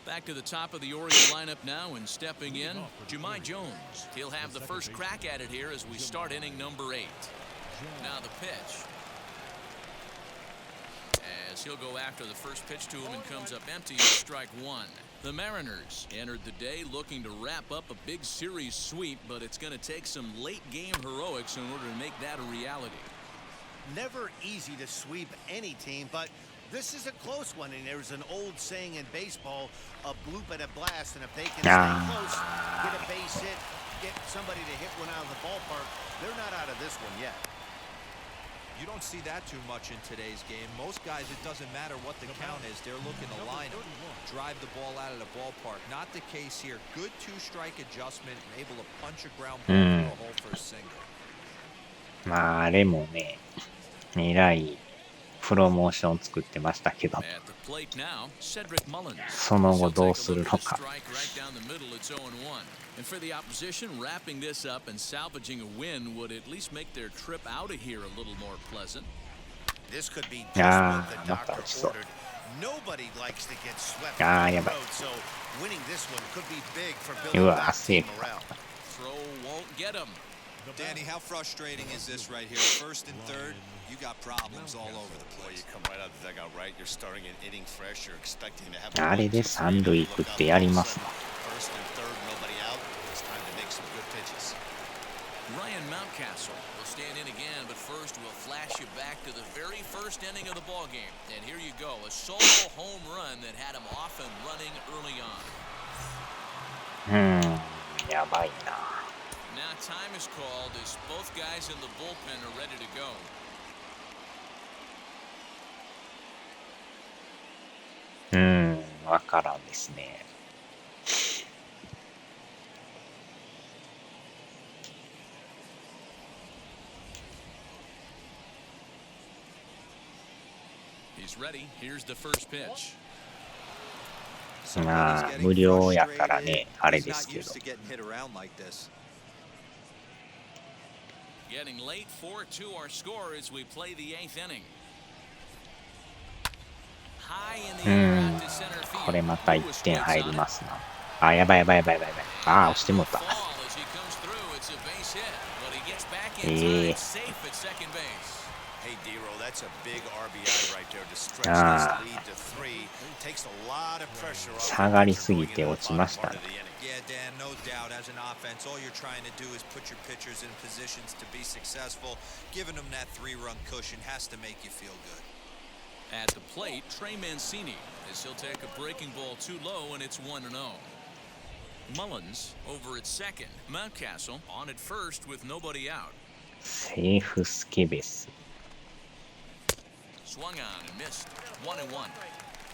Back to the top of the Oriole lineup now, and stepping in, Jahmai Jones. He'll have the first crack at it here as we start inning number 8. Now the pitch. As he'll go after the first pitch to him and comes up empty at strike 1. The Mariners entered the day looking to wrap up a big series sweep, but it's going to take some late game heroics in order to make that a reality. Never easy to sweep any team, but this is a close one, and there's an old saying in baseball, a bloop and a blast, and if they can stay close, get a base hit, get somebody to hit one out of the ballpark, they're not out of this one yet. You don't see that too much in today's game. Most guys, it doesn't matter what the count is. They're looking to line them, drive the ball out of the ballpark. Not the case here. Good 2-strike adjustment and able to punch a ground ball through a hole for a single. まあ、あれもね、えらいプロモーション作ってましたけど、その後どうするのか。And for the opposition, wrapping this up and salvaging a win would at least make their trip out of here a little more pleasant. This could be just what the doctor ordered. Nobody likes to get swept on the the road, so winning this one could be big for building back team morale. Throw won't get him. Danny, how frustrating is this right here? First and third, you got problems all over the place. You come right out of the dugout, right? You're starting an inning fresh. You're expecting to have. あれで三塁行くってやりますな。First and third, nobody out. It's time to make some good pitches. Ryan Mountcastle will stand in again, but first we'll flash you back to the very first inning of the ball game. And here you go, a solo home run that had him off and running early on. やばいな。Now time is called as both guys in the bullpen are ready to go. わからんですね。He's ready. Here's the first pitch. まあ、無料やからね、あれですけど。Getting late, 4-2 our score as we play the 8th inning. High in the air out to center field. これまた1点入りますな。あ、やばいやばいやばいやばい。あ、押してもうた。Hey, D-Row, that's a big RBI right there to stretch this lead to 3. Takes a lot of pressure off. 下がりすぎて落ちましたね。Yeah, Dan, no doubt. As an offense, all you're trying to do is put your pitchers in positions to be successful. Giving them that 3-run cushion has to make you feel good. At the plate, Trey Mancini, as he'll take a breaking ball too low, and it's 1-0. Mullins over at second. Mountcastle on at first with nobody out. セーフスケベス。Swung on and missed. 1-1.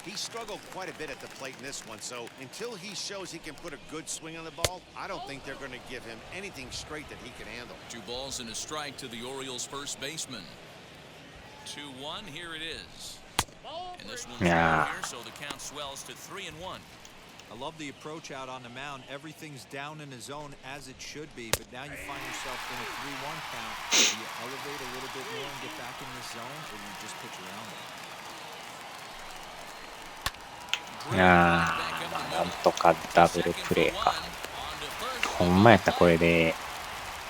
He struggled quite a bit at the plate in this one, so until he shows he can put a good swing on the ball, I don't think they're going to give him anything straight that he can handle. 2 balls and a strike to the Orioles' first baseman. 2-1, here it is. And this one's here, so the count swells to 3-1. I love the approach out on the mound. Everything's down in the zone as it should be, but now you find yourself in a 3-1 count. Do you elevate a little bit more and get back in this zone, or do you just pitch around it? なんとかダブルプレーか。ほんまやったらこれで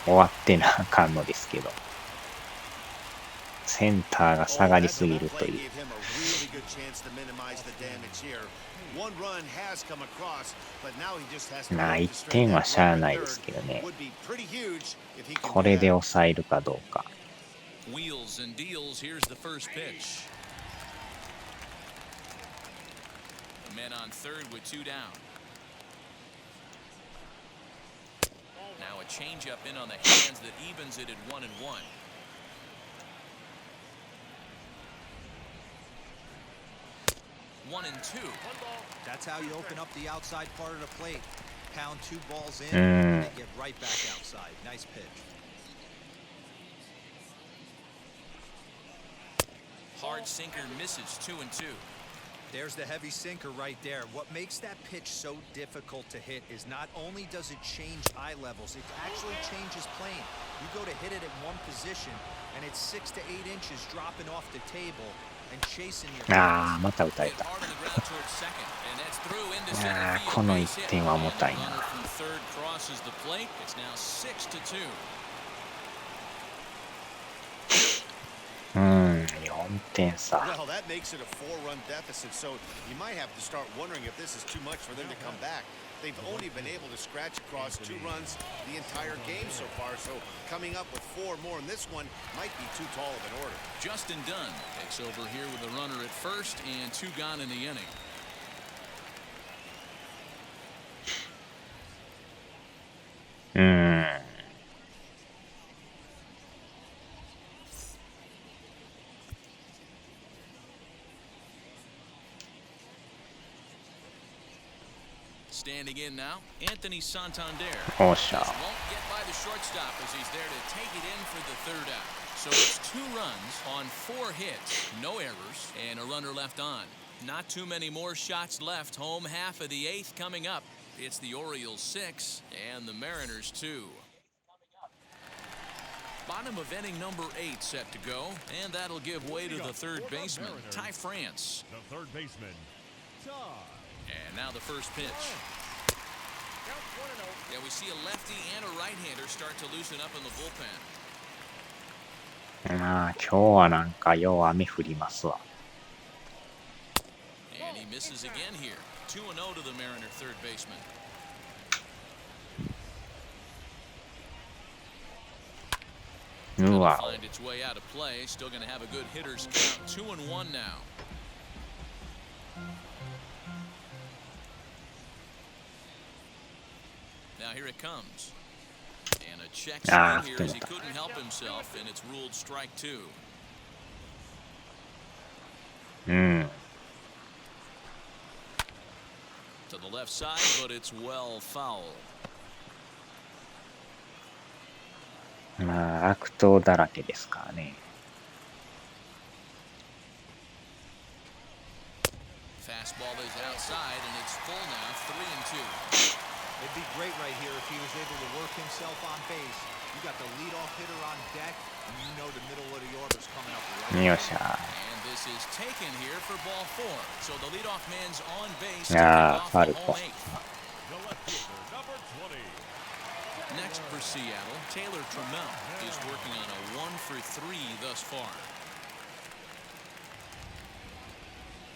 終わってなあかんのですけど。センターが下がりすぎるという。1点はしゃあないですけどね。これで抑えるかどうか。Men on third with 2 down. Now a changeup in on the hands that evens it at 1-1. One and two. That's how you open up the outside part of the plate. Pound 2 balls in and they get right back outside. Nice pitch. Hard sinker misses 2-2. There's the heavy sinker right there. What makes that pitch so difficult to hit is not only does it change eye levels, it actually changes plane. You go to hit it at one position, and it's 6 to 8 inches dropping off the table and chasing your また打たれた。この1点は重たいな。4点差。Well, that makes it a 4-run deficit, so you might have to start wondering if this is too much for them to come back. They've only been able to scratch across 2 runs the entire game so far, so coming up with 4 more in this one might be too tall of an order. Justin Dunn takes over here with a runner at first and 2 gone in the inning. Standing in now, Anthony Santander. Oh, Just won't get by the shortstop as he's there to take it in for the 3rd out. So it's 2 runs on 4 hits, no errors, and a runner left on. Not too many more shots left. Home half of the 8th coming up. It's the Orioles 6 and the Mariners 2. Bottom of inning number 8 set to go, and that'll give way to the 3rd baseman, Ty France. The 3rd baseman, Ty. And now the first pitch. Yeah, we see a lefty and a right-hander start to loosen up in the bullpen. 今日はなんかよう雨降りますわ。And he misses again here. 2-0 to the Mariner 3rd baseman. Wow. Find its way out of play. Still going to have a good hitter's count. 2-1 now. Now here it comes. And a check swing here as he couldn't help himself, and it's ruled strike 2. To the left side, but it's well foul. 悪党だらけですからね。Fastball is outside, and it's full now, 3-2. It'd be great right here if he was able to work himself on base. You got the leadoff hitter on deck, and you know the middle of the order's coming up right. よっしゃ。 And this is taken here for ball 4. So the leadoff man's on base. ファルコ。 Next for Seattle, Taylor Trammell is working on a 1-for-3 thus far.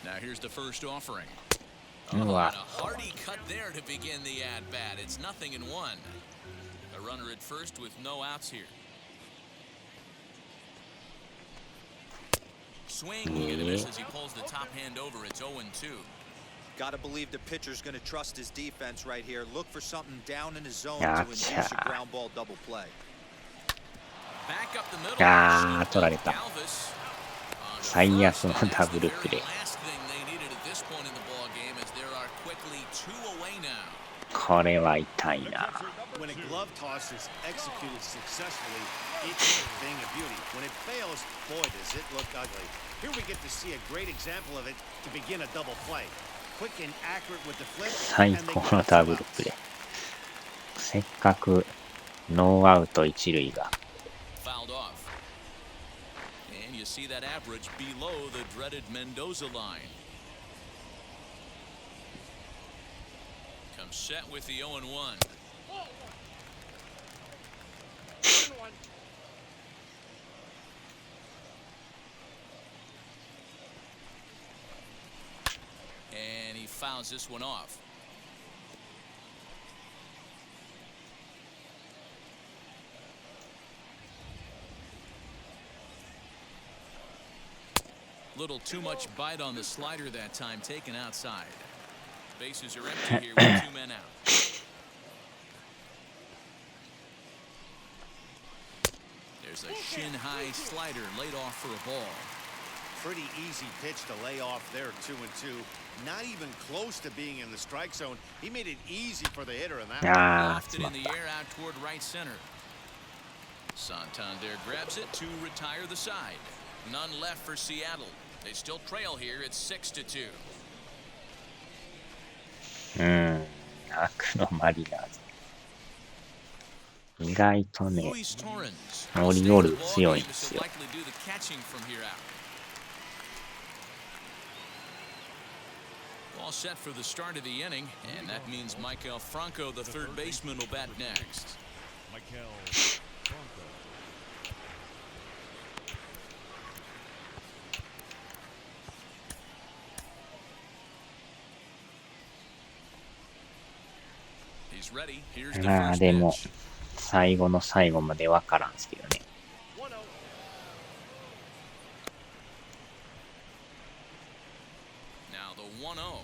Now here's the first offering. And a hearty cut there to begin the at-bat. It's 0-1. A runner at first with no outs here. Swing and a miss as he pulls the top hand over. It's 0-2. Got to believe the pitcher's going to trust his defense right here. Look for something down in his zone to induce a ground ball double play. Back up the middle. 取られた。最悪のダブルプレー。これは痛いな。When a glove toss is executed successfully, it's a thing of beauty. When it fails, boy, does it look ugly. Here we get to see a great example of it to begin a double play. Quick and accurate with the flip. 最高のダブルプレー。せっかくノーアウト一塁が。Fouled off. And you see that average below the dreaded Mendoza line. Comes set with the 0-1. And he fouls this one off. Little too much bite on the slider that time, taken outside. Bases are empty here with 2 men out. There's a shin-high slider laid off for a ball. Pretty easy pitch to lay off there, 2-2. Not even close to being in the strike zone. He made it easy for the hitter in that one. Lofted in the air out toward right center. Santander grabs it to retire the side. None left for Seattle. They still trail here. It's 6-2. 悪のマリナーズ。意外とね、オリオール強いんですよ。All set for the start of the inning, and that means Michael Franco, the third baseman, will bat next. He's ready. Here's the まあ first でも pitch. 最後の最後までわからんすけどね。Now the 1-0.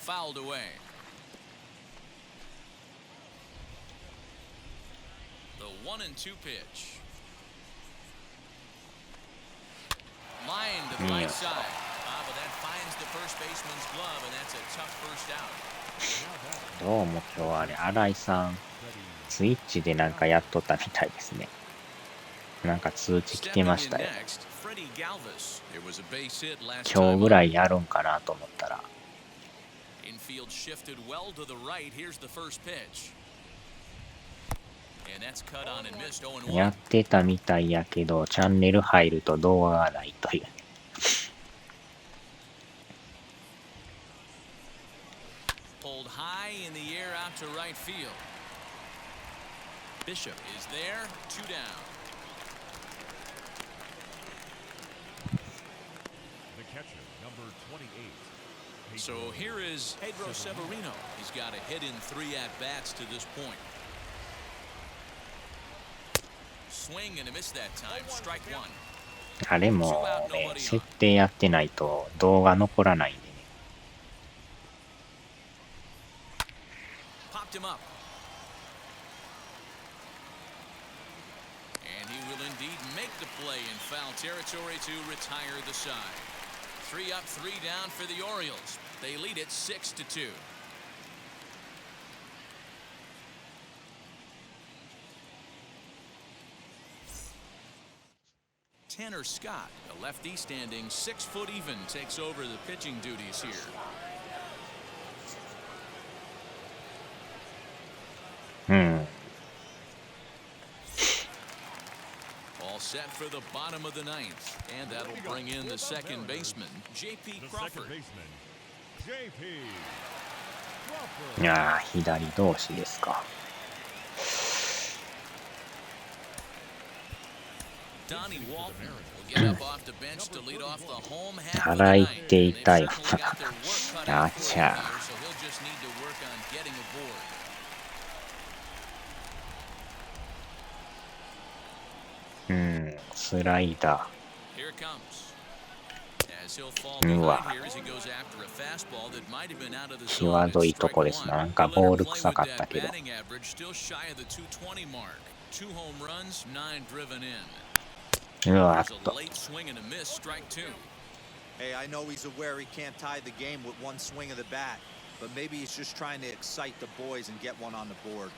Fouled away. The 1-2 pitch. Line to the right side. But that finds the first baseman's glove, and that's a tough first out. どうも今日はあれ、新井さん、スイッチでなんかやっとったみたいですね。なんか通知来てましたよ。今日ぐらいやるんかなと思ったら。Infield shifted well to the right. Here's the first pitch. And that's cut on and missed 0-1. やってたみたいやけど、チャンネル入ると動画がないという。Pulled high in the air out to right field. Bishop is there, 2 down. The catcher, number 28. So here is Pedro Severino. He's got a hit in 3 at-bats to this point. Swing and a miss that time. Strike 1. あれもね、設定やってないと動画残らないんでね。Popped him up. And he will indeed make the play in foul territory to retire the side. 3 up, 3 down for the Orioles. They lead it 6-2. Tanner Scott, a lefty standing 6 foot even, takes over the pitching duties here. All set for the bottom of the 9th, and that'll bring in the second baseman, J.P. Crawford. いやー、左同士ですか。Donnie Walton will get up off the bench to lead off the home half of the 腹い ninth. って痛いわ。 They've got their work cut あ out for ち him ゃ here, so he'll just need to work on getting aboard. スライダ Here it comes. As he'll fall ー。う behind わ、 here as he goes after a fastball that might have been out of the 際 zone. どい It's と strike こです one. な。なんか He'll ボー let ル him play 臭か with った that けど。 batting average, still shy of the 220 mark. 2 home runs, 9 driven in. うわ There's っ a と。 late swing and a miss, strike 2. Hey, I know he's aware he can't tie the game with one swing of the bat, but maybe he's just trying to excite the boys and get one on the board.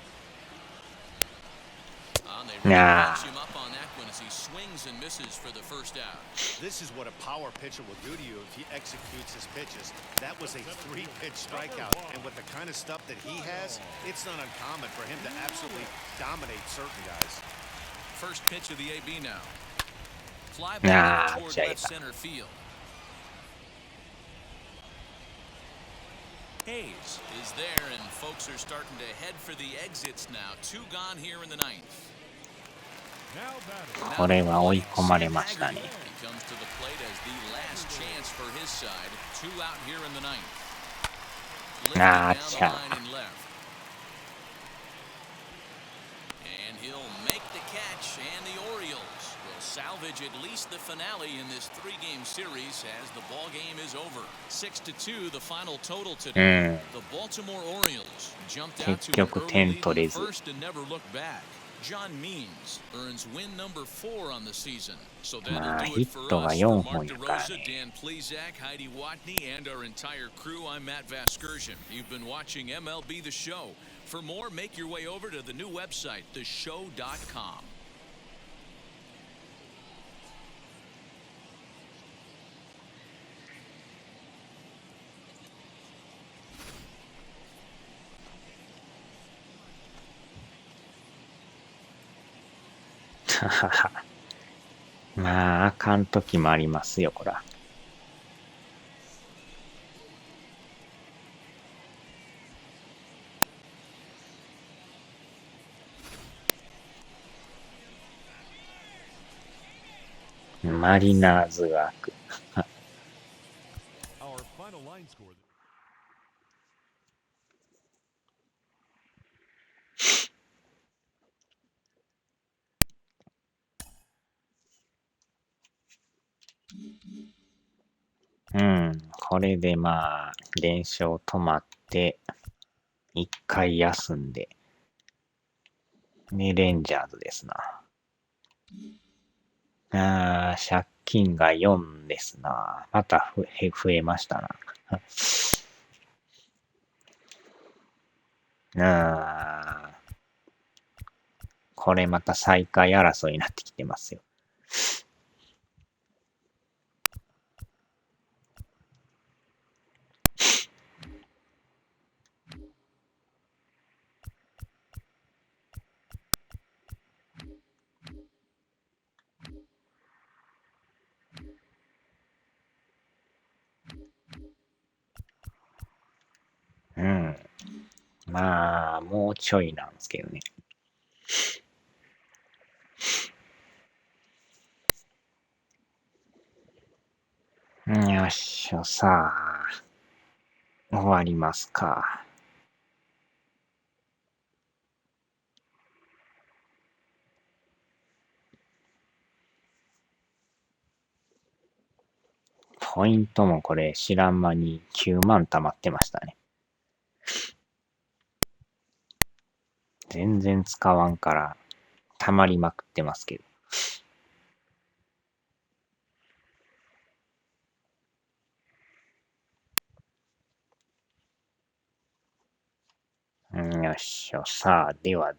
They really Nah. catch him up on that one as he swings and misses for the first out. This is what a power pitcher will do to you if he executes his pitches. That was a 3-pitch strikeout, and with the kind of stuff that he has, it's not uncommon for him to absolutely dominate certain guys. First pitch of the AB now. Fly Nah, ball toward Jay. left center field. Hayes is there, and folks are starting to head for the exits now. 2 gone here in the ninth. これは追い込まれましたね。He comes to the plate as the last chance for his side. 2 out here in the ninth. Lifted down the line and left. And he'll make the catch, and the Orioles will salvage at least the finale in this 3-game series as the ball game is over. 6-2, the final total today. The Baltimore Orioles jumped out to an early lead in the first and never looked back. John Means earns win number 4 on the season. So that'll do it for us. For Mark DeRosa, Dan Plezak, Heidi Watney, and our entire crew, I'm Matt Vasgersian. You've been watching MLB The Show. For more, make your way over to the new website, theshow.com.まあ、あかん時もありますよ、こら。マリナーズ枠。これでまあ、連勝止まって、一回休んで、ね、レンジャーズですな。借金が4ですな。また増えましたな。これまた最下位争いになってきてますよ。まあ、もうちょいなんですけどね。よっしゃ、さあ、終わりますか。ポイントもこれ知らん間に9万溜まってましたね。全然使わんから溜まりまくってますけど。よっしゃ、さあ、では。